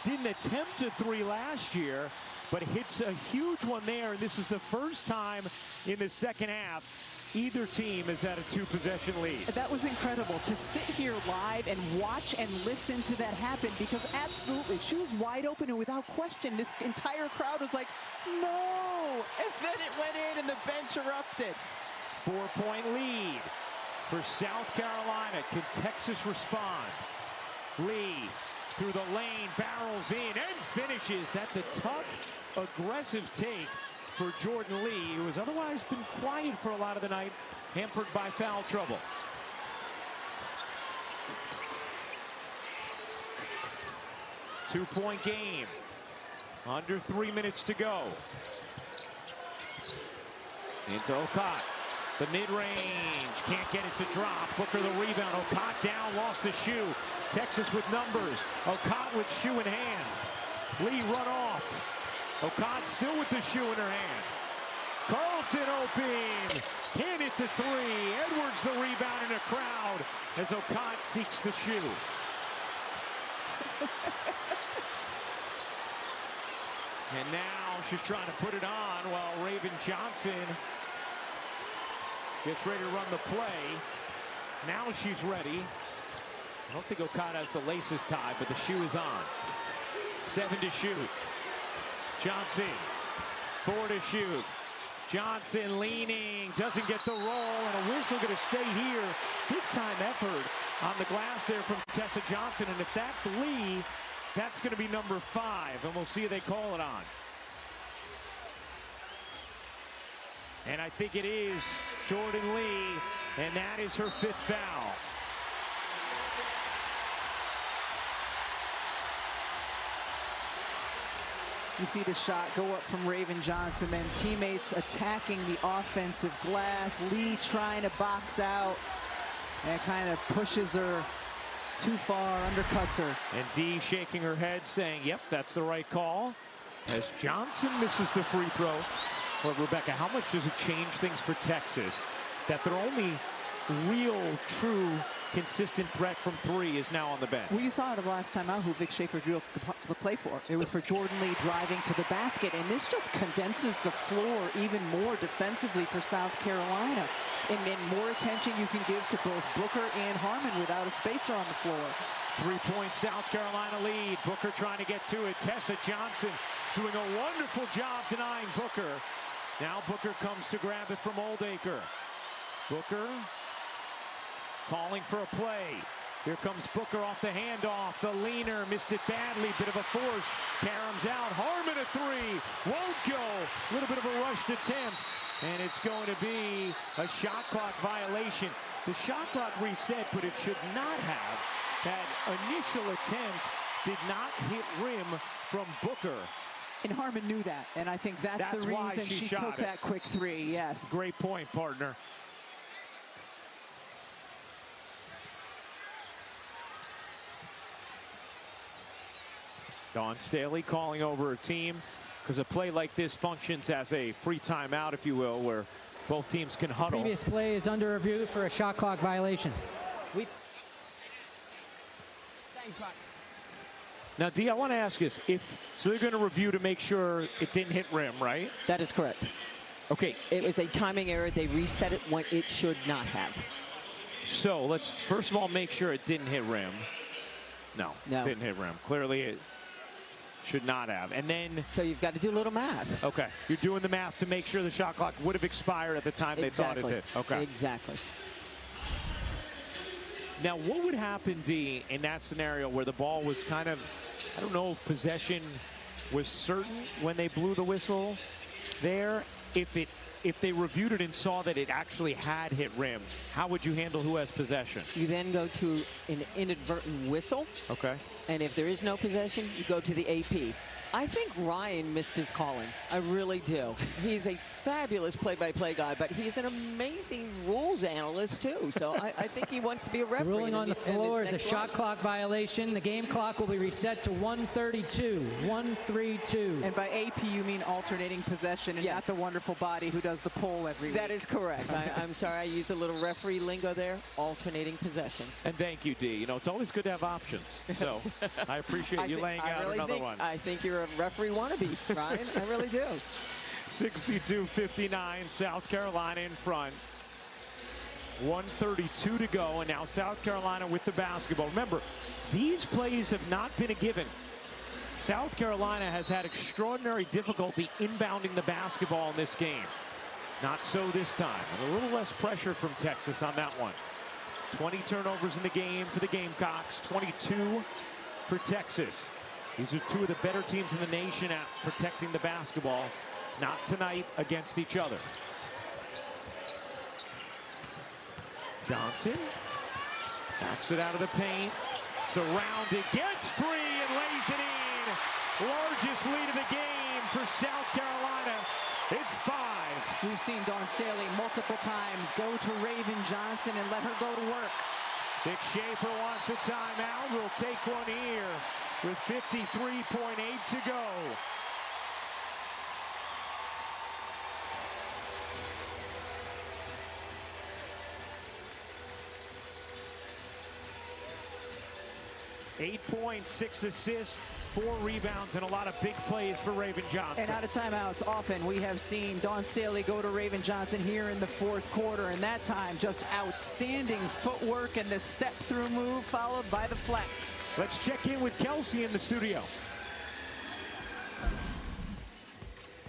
[SPEAKER 1] Didn't attempt a 3 last year, but hits a huge one there. And this is the first time in the second half either team has had a 2-possession lead.
[SPEAKER 2] That was incredible to sit here live and watch and listen to that happen, because absolutely, she was wide open, and without question, this entire crowd was like, no! And then it went in and the bench erupted.
[SPEAKER 1] 4-point lead for South Carolina. Can Texas respond? Lee through the lane, barrels in and finishes. That's a tough, aggressive take for Jordan Lee, who has otherwise been quiet for a lot of the night, hampered by foul trouble. Two-point game. Under 3 minutes to go. Into Okot. The mid-range. Can't get it to drop. Booker the rebound. Okot down. Lost a shoe. Texas with numbers. Okot with shoe in hand. Lee run off. Okot still with the shoe in her hand. Carlton open. Can't hit the three. Edwards the rebound in a crowd as Okot seeks the shoe. And now she's trying to put it on while Raven Johnson gets ready to run the play. Now she's ready. I don't think Okot has the laces tied, but the shoe is on. 7 to shoot. Johnson, 4 to shoot. Johnson leaning, doesn't get the roll, and a whistle going to stay here. Big time effort on the glass there from Tessa Johnson, and if that's Lee, that's going to be number 5, and we'll see if they call it on. And I think it is Jordan Lee, and that is her 5th foul.
[SPEAKER 2] You see the shot go up from Raven Johnson, then teammates attacking the offensive glass. Lee trying to box out and kind of pushes her too far, undercuts her.
[SPEAKER 1] And Dee shaking her head saying, yep, that's the right call. As Johnson misses the free throw. Well, Rebecca, how much does it change things for Texas that their only real, true, consistent threat from 3 is now on the bench?
[SPEAKER 2] Well, you saw it the last time out who Vic Schaefer drew up the play for. It was for Jordan Lee driving to the basket, and this just condenses the floor even more defensively for South Carolina. And then more attention you can give to both Booker and Harmon without a spacer on the floor.
[SPEAKER 1] 3-point South Carolina lead. Booker trying to get to it. Tessa Johnson doing a wonderful job denying Booker. Now Booker comes to grab it from Oldacre. Booker calling for a play. Here comes Booker off the handoff. The leaner missed it badly. Bit of a force. Karam's out. Harmon a 3. Won't go. A little bit of a rushed attempt. And it's going to be a shot clock violation. The shot clock reset, but it should not have. That initial attempt did not hit rim from Booker.
[SPEAKER 2] And Harmon knew that. And I think that's the reason she took that quick 3. Yes.
[SPEAKER 1] Great point, partner. Dawn Staley calling over her team because a play like this functions as a free timeout, if you will, where both teams can huddle.
[SPEAKER 6] Previous play is under review for a shot clock violation.
[SPEAKER 3] Thanks, Mark.
[SPEAKER 1] Now, Dee, I want to ask this. So they're going to review to make sure it didn't hit rim, right?
[SPEAKER 3] That is correct.
[SPEAKER 1] Okay.
[SPEAKER 3] It was a timing error. They reset it when it should not have.
[SPEAKER 1] So let's first of all make sure it didn't hit rim. No, didn't hit rim. Clearly it should not have. And then...
[SPEAKER 3] So you've got to do a little math.
[SPEAKER 1] Okay. You're doing the math to make sure the shot clock would have expired at the time they thought it did. Okay.
[SPEAKER 3] Exactly.
[SPEAKER 1] Now, what would happen, Dee, in that scenario where the ball was kind of, I don't know if possession was certain when they blew the whistle there? If they reviewed it and saw that it actually had hit rim, how would you handle who has possession?
[SPEAKER 3] You then go to an inadvertent whistle.
[SPEAKER 1] Okay.
[SPEAKER 3] And if there is no possession, you go to the AP. I think Ryan missed his calling. I really do. He's a fabulous play-by-play guy, but he's an amazing rules analyst, too. So I think he wants to be a referee.
[SPEAKER 6] Ruling on the floor is a shot clock violation. The game clock will be reset to 1:32. 1:32.
[SPEAKER 2] And by AP, you mean alternating possession and not the wonderful body who does the poll every week.
[SPEAKER 3] That is correct. I'm sorry I used a little referee lingo there. Alternating possession.
[SPEAKER 1] And thank you, Dee. You know, it's always good to have options. So I appreciate you laying out another one.
[SPEAKER 3] I think you're a referee wannabe, Ryan. I really do.
[SPEAKER 1] 62-59, South Carolina in front. 1:32 to go, and now South Carolina with the basketball. Remember, these plays have not been a given. South Carolina has had extraordinary difficulty inbounding the basketball in this game. Not so this time. And a little less pressure from Texas on that one. 20 turnovers in the game for the Gamecocks, 22 for Texas. These are two of the better teams in the nation at protecting the basketball. Not tonight against each other. Johnson backs it out of the paint. Surrounded, gets free and lays it in. Largest lead of the game for South Carolina. It's 5.
[SPEAKER 2] We've seen Dawn Staley multiple times go to Raven Johnson and let her go to work.
[SPEAKER 1] Vic Schaefer wants a timeout. We'll take one here with 53.8 to go. 8 points, 6 assists, 4 rebounds, and a lot of big plays for Raven Johnson.
[SPEAKER 2] And out of timeouts, often we have seen Dawn Staley go to Raven Johnson here in the fourth quarter, and that time just outstanding footwork and the step-through move followed by the flex.
[SPEAKER 1] Let's check in with Kelsey in the studio.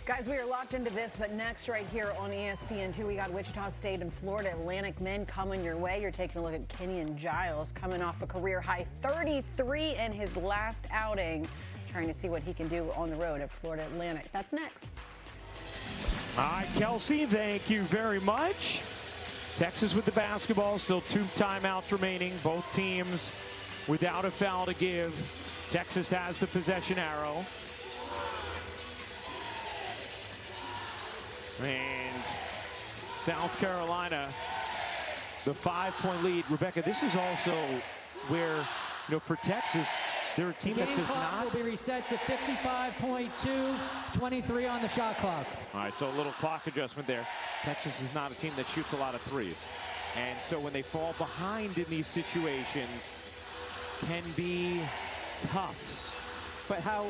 [SPEAKER 5] Guys, we are locked into this, but next right here on ESPN2, we got Wichita State and Florida Atlantic men coming your way. You're taking a look at Kenyon Giles coming off a career-high 33 in his last outing, trying to see what he can do on the road at Florida Atlantic. That's next.
[SPEAKER 1] All right, Kelsey, thank you very much. Texas with the basketball, still 2 timeouts remaining. Both teams without a foul to give. Texas has the possession arrow. And South Carolina, the 5-point lead. Rebecca, this is also where, for Texas, they're a team that does not.
[SPEAKER 6] Will be reset to 55.2, 23 on the shot clock.
[SPEAKER 1] All right, so a little clock adjustment there. Texas is not a team that shoots a lot of threes. And so when they fall behind in these situations, can be tough.
[SPEAKER 2] But how...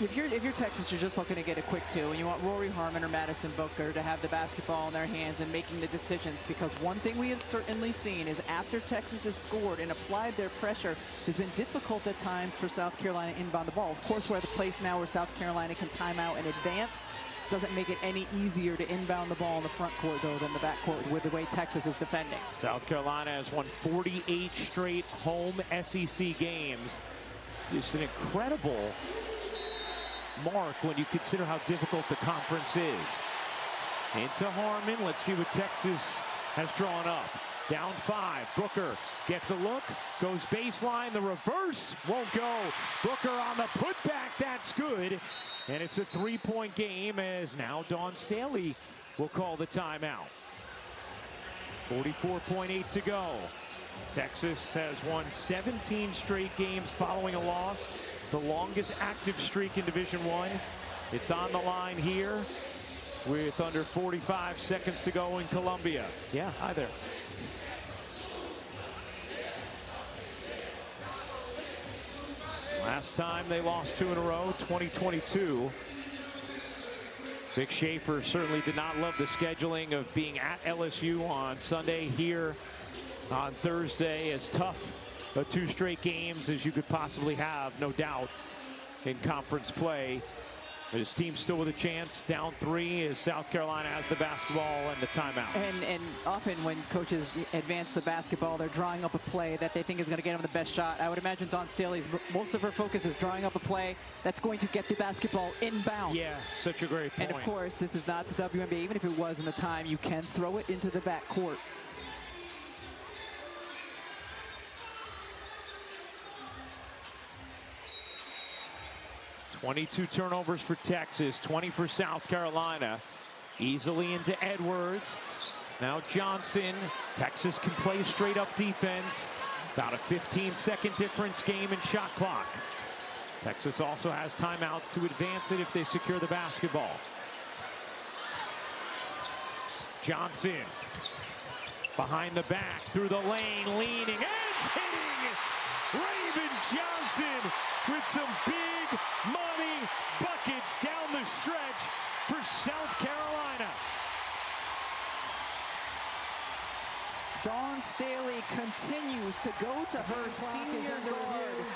[SPEAKER 2] If you're Texas, you're just looking to get a quick 2, and you want Rory Harmon or Madison Booker to have the basketball in their hands and making the decisions, because one thing we have certainly seen is after Texas has scored and applied their pressure, it's been difficult at times for South Carolina inbound the ball. Of course, we're at the place now where South Carolina can time out and advance. Doesn't make it any easier to inbound the ball in the front court, though, than the back court with the way Texas is defending.
[SPEAKER 1] South Carolina has won 48 straight home SEC games. It's an incredible mark when you consider how difficult the conference is. Into Harmon. Let's see what Texas has drawn up. Down 5. Booker gets a look, goes baseline. The reverse won't go. Booker on the putback. That's good. And it's a 3-point game, as now Dawn Staley will call the timeout. 44.8 to go. Texas has won 17 straight games following a loss, the longest active streak in Division I. It's on the line here with under 45 seconds to go in Columbia. Yeah, hi there. Last time they lost 2 in a row, 2022. Vic Schaefer certainly did not love the scheduling of being at LSU on Sunday, here on Thursday. As tough a 2 straight games as you could possibly have, no doubt, in conference play. But his team's still with a chance. Down 3 as South Carolina has the basketball and the timeout.
[SPEAKER 2] And often when coaches advance the basketball, they're drawing up a play that they think is going to get them the best shot. I would imagine Dawn Staley's, most of her focus is drawing up a play that's going to get the basketball inbounds.
[SPEAKER 1] Yeah, such a great point.
[SPEAKER 2] And of course, this is not the WNBA. Even if it was in the time, you can throw it into the back court.
[SPEAKER 1] $22 turnovers for Texas, 20 for South Carolina. Easily into Edwards. Now Johnson. Texas can play straight up defense. About a 15-second difference game in shot clock. Texas also has timeouts to advance it if they secure the basketball. Johnson behind the back, through the lane, leaning and hitting. Raven Johnson with some big money buckets down the stretch for South Carolina.
[SPEAKER 2] Dawn Staley continues to go to her senior guard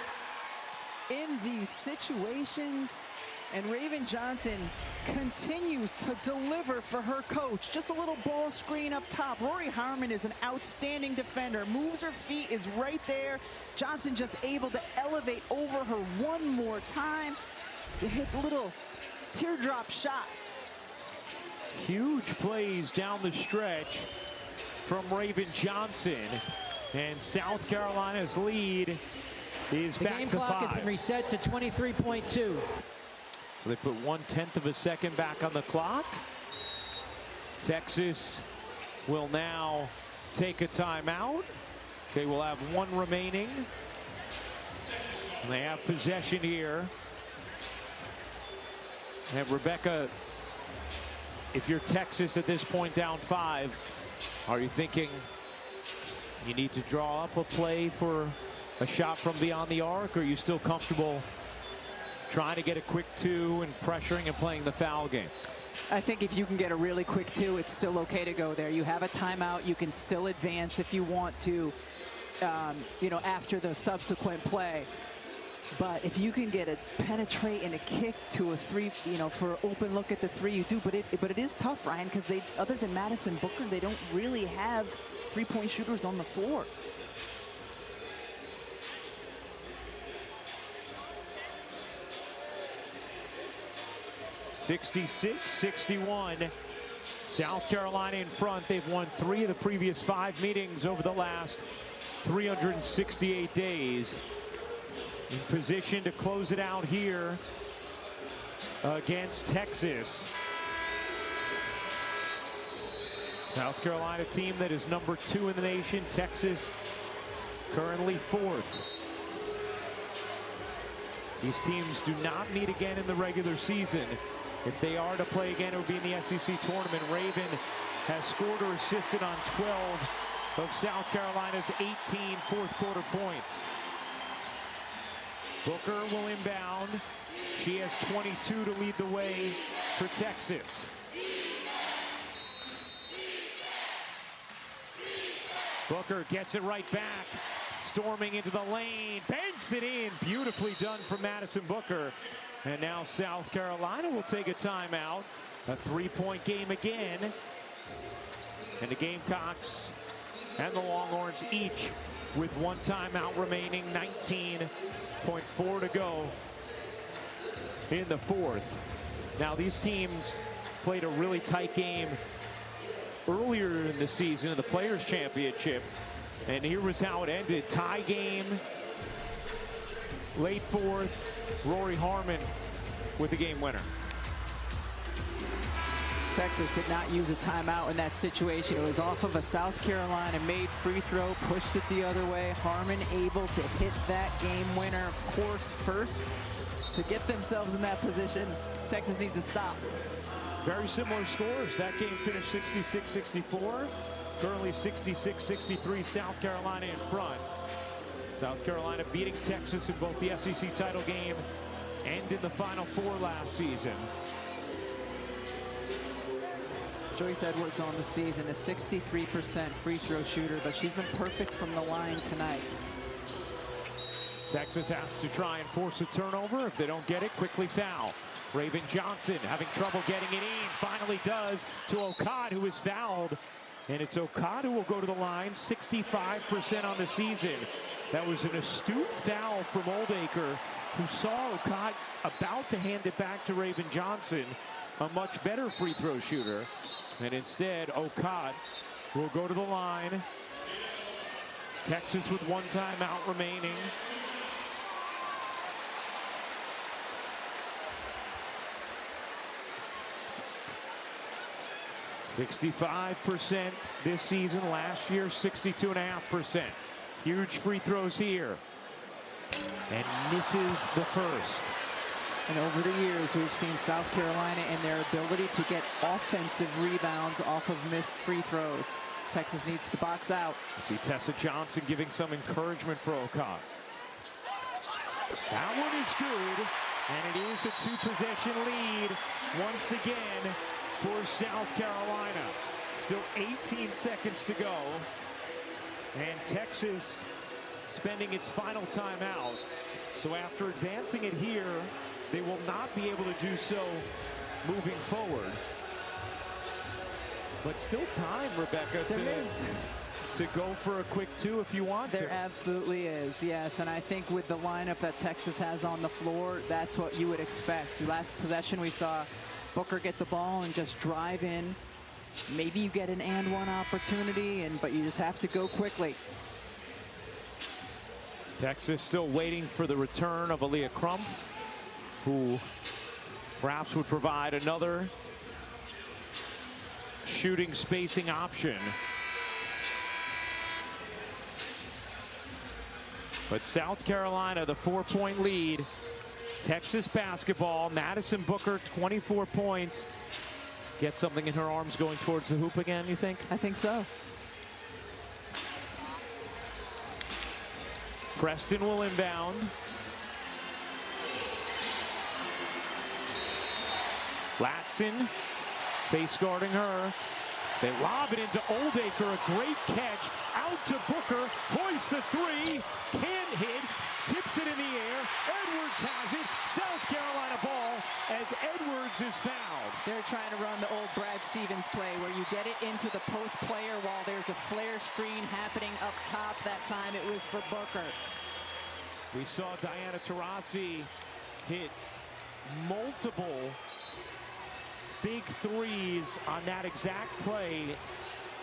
[SPEAKER 2] in these situations, and Raven Johnson continues to deliver for her coach. Just a little ball screen up top. Rory Harmon is an outstanding defender, moves her feet, is right there. Johnson just able to elevate over her one more time to hit the little teardrop shot.
[SPEAKER 1] Huge plays down the stretch from Raven Johnson, and South Carolina's lead is back to 5.
[SPEAKER 6] The game clock has been reset to 23.2.
[SPEAKER 1] So they put 1/10 of a second back on the clock. Texas will now take a timeout. They will have 1 remaining. And they have possession here. And Rebecca, if you're Texas at this point down 5, are you thinking you need to draw up a play for a shot from beyond the arc, or are you still comfortable trying to get a quick 2 and pressuring and playing the foul game?
[SPEAKER 2] I think if you can get a really quick 2, it's still okay to go there. You have a timeout. You can still advance if you want to, you know, after the subsequent play. But if you can get a penetrate and a kick to a 3, you know, for an open look at the 3, you do. But it is tough, Ryan, because they, other than Madison Booker, they don't really have 3-point shooters on the floor.
[SPEAKER 1] (66-61). South Carolina in front. They've won 3 of the previous 5 meetings over the last 368 days. In position to close it out here against Texas. South Carolina team that is number 2 in the nation. Texas currently 4th. These teams do not meet again in the regular season. If they are to play again, it would be in the SEC tournament. Raven has scored or assisted on 12 of South Carolina's 18 fourth-quarter points. Booker will inbound. She has 22 to lead the way for Texas. Booker gets it right back. Storming into the lane, banks it in. Beautifully done from Madison Booker. And now South Carolina will take a timeout. A 3-point game again. And the Gamecocks and the Longhorns each with 1 timeout remaining. 19.4 to go in the 4th. Now these teams played a really tight game earlier in the season of the Players' Championship. And here was how it ended. Tie game, late 4th, Rory Harmon with the game winner.
[SPEAKER 2] Texas did not use a timeout in that situation. It was off of a South Carolina made free throw, pushed it the other way. Harmon able to hit that game winner, of course, first to get themselves in that position. Texas needs to stop.
[SPEAKER 1] Very similar scores. That game finished 66-64. Currently 66-63, South Carolina in front. South Carolina beating Texas in both the SEC title game and in the Final Four last season.
[SPEAKER 2] Joyce Edwards on the season, a 63% free throw shooter, but she's been perfect from the line tonight.
[SPEAKER 1] Texas has to try and force a turnover. If they don't get it, quickly foul. Raven Johnson having trouble getting it in. Finally does to Okad, who is fouled. And it's Okad who will go to the line, 65% on the season. That was an astute foul from Oldacre, who saw Okad about to hand it back to Raven Johnson, a much better free throw shooter. And instead, Okad will go to the line. Texas with 1 timeout remaining. %65% this season. Last year, 62.5%. Huge free throws here. And misses the first.
[SPEAKER 2] And over the years, we've seen South Carolina and their ability to get offensive rebounds off of missed free throws. Texas needs to box out.
[SPEAKER 1] You see Tessa Johnson giving some encouragement for Okad. That one is good, and it is a 2-possession lead once again for South Carolina. Still 18 seconds to go, and Texas spending its final timeout. So after advancing it here, they will not be able to do so moving forward. But still time, Rebecca, to go for a quick 2 if you want to.
[SPEAKER 2] There absolutely is, yes. And I think with the lineup that Texas has on the floor, that's what you would expect. Last possession, we saw Booker get the ball and just drive in. Maybe you get an and one opportunity, but you just have to go quickly.
[SPEAKER 1] Texas still waiting for the return of Aaliyah Crump, who perhaps would provide another shooting spacing option. But South Carolina, the 4-point lead. Texas basketball, Madison Booker, 24 points. Get something in her arms going towards the hoop again, you think?
[SPEAKER 2] I think so.
[SPEAKER 1] Preston will inbound. Latson face guarding her. They lob it into Oldacre, a great catch, out to Booker, hoists a three, can't hit, tips it in the air, Edwards has it, South Carolina ball as Edwards is fouled.
[SPEAKER 2] They're trying to run the old Brad Stevens play where you get it into the post player while there's a flare screen happening up top. That time it was for Booker.
[SPEAKER 1] We saw Diana Taurasi hit multiple big threes on that exact play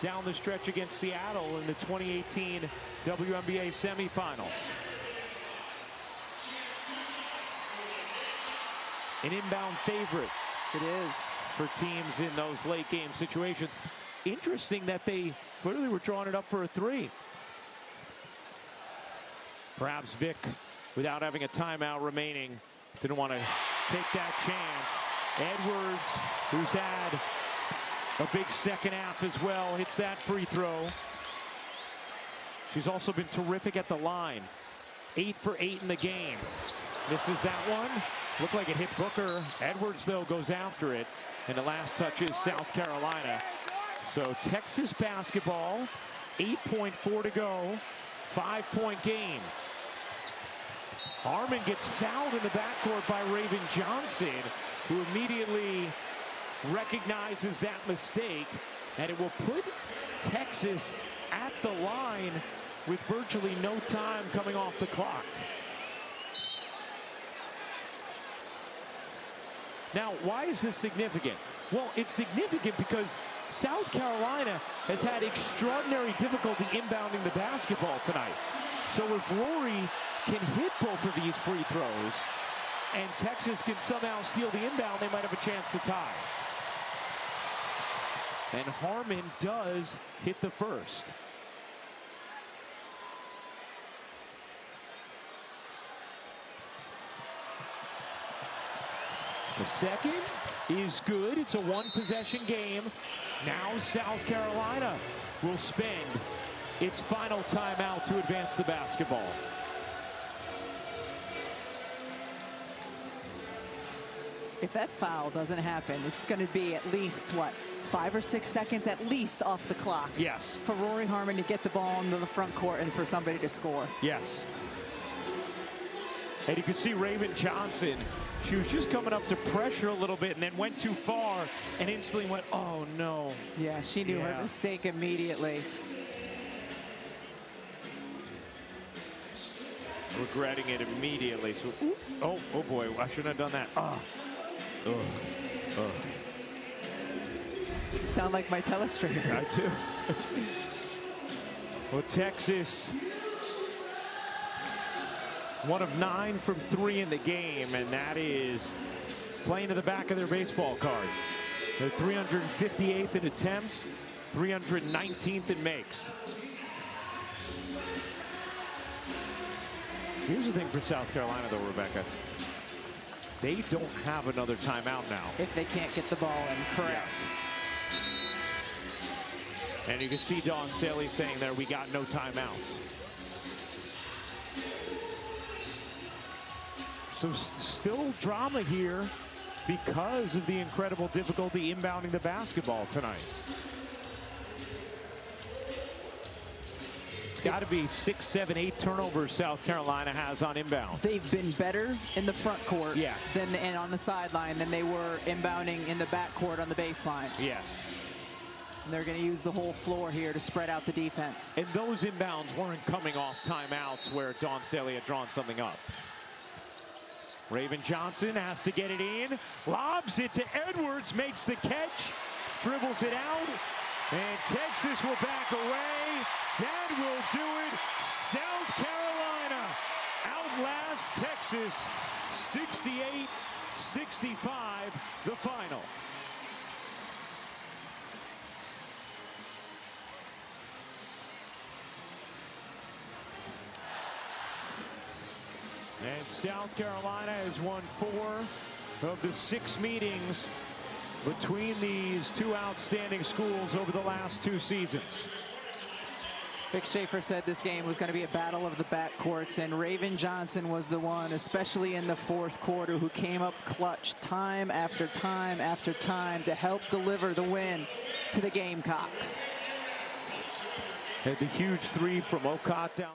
[SPEAKER 1] down the stretch against Seattle in the 2018 WNBA semifinals. An inbound favorite.
[SPEAKER 2] It is.
[SPEAKER 1] For teams in those late game situations. Interesting that they clearly were drawing it up for a three. Perhaps Vic, without having a timeout remaining, didn't want to take that chance. Edwards, who's had a big second half as well, hits that free throw. She's also been terrific at the line. 8 for 8 in the game. Misses that one. Looked like it hit Booker. Edwards, though, goes after it. And the last touch is South Carolina. So Texas basketball, 8.4 to go. 5-point game. Harmon gets fouled in the backcourt by Raven Johnson, who immediately recognizes that mistake, and it will put Texas at the line with virtually no time coming off the clock. Now, why is this significant? Well, it's significant because South Carolina has had extraordinary difficulty inbounding the basketball tonight. So if Rory can hit both of these free throws and Texas can somehow steal the inbound, they might have a chance to tie. And Harmon does hit the first. The second is good. It's a one-possession game. Now South Carolina will spend its final timeout to advance the basketball.
[SPEAKER 2] If that foul doesn't happen, it's going to be at least, what, 5 or 6 seconds at least off the clock.
[SPEAKER 1] Yes.
[SPEAKER 2] For Rory Harmon to get the ball into the front court and for somebody to score.
[SPEAKER 1] Yes. And you can see Raven Johnson. She was just coming up to pressure a little bit and then went too far and instantly went, oh, no.
[SPEAKER 2] Yeah, she knew her mistake immediately.
[SPEAKER 1] Regretting it immediately. So, oh boy, I shouldn't have done that.
[SPEAKER 2] You sound like my telestrator.
[SPEAKER 1] I do. Well, Texas, 1 of 9 from 3 in the game, and that is playing to the back of their baseball card. They're 358th in attempts, 319th in makes. Here's the thing for South Carolina, though, Rebecca. They don't have another timeout now.
[SPEAKER 2] If they can't get the ball in, correct.
[SPEAKER 1] Yeah. And you can see Dawn Staley saying there, we got no timeouts. So still drama here because of the incredible difficulty inbounding the basketball tonight. It's got to be 6, 7, 8 turnovers South Carolina has on inbound.
[SPEAKER 2] They've been better in the front court
[SPEAKER 1] yes.
[SPEAKER 2] and on the sideline than they were inbounding in the back court on the baseline.
[SPEAKER 1] Yes.
[SPEAKER 2] And they're going to use the whole floor here to spread out the defense.
[SPEAKER 1] And those inbounds weren't coming off timeouts where Dawn Staley had drawn something up. Raven Johnson has to get it in, lobs it to Edwards, makes the catch, dribbles it out, and Texas will back away. That will do it. South Carolina outlasts Texas 68-65, the final. And South Carolina has won 4 of the 6 meetings between these two outstanding schools over the last 2 seasons.
[SPEAKER 2] Vic Schaefer said this game was going to be a battle of the backcourts, and Raven Johnson was the one, especially in the fourth quarter, who came up clutch time after time after time to help deliver the win to the Gamecocks.
[SPEAKER 1] Had the huge three from Okot down.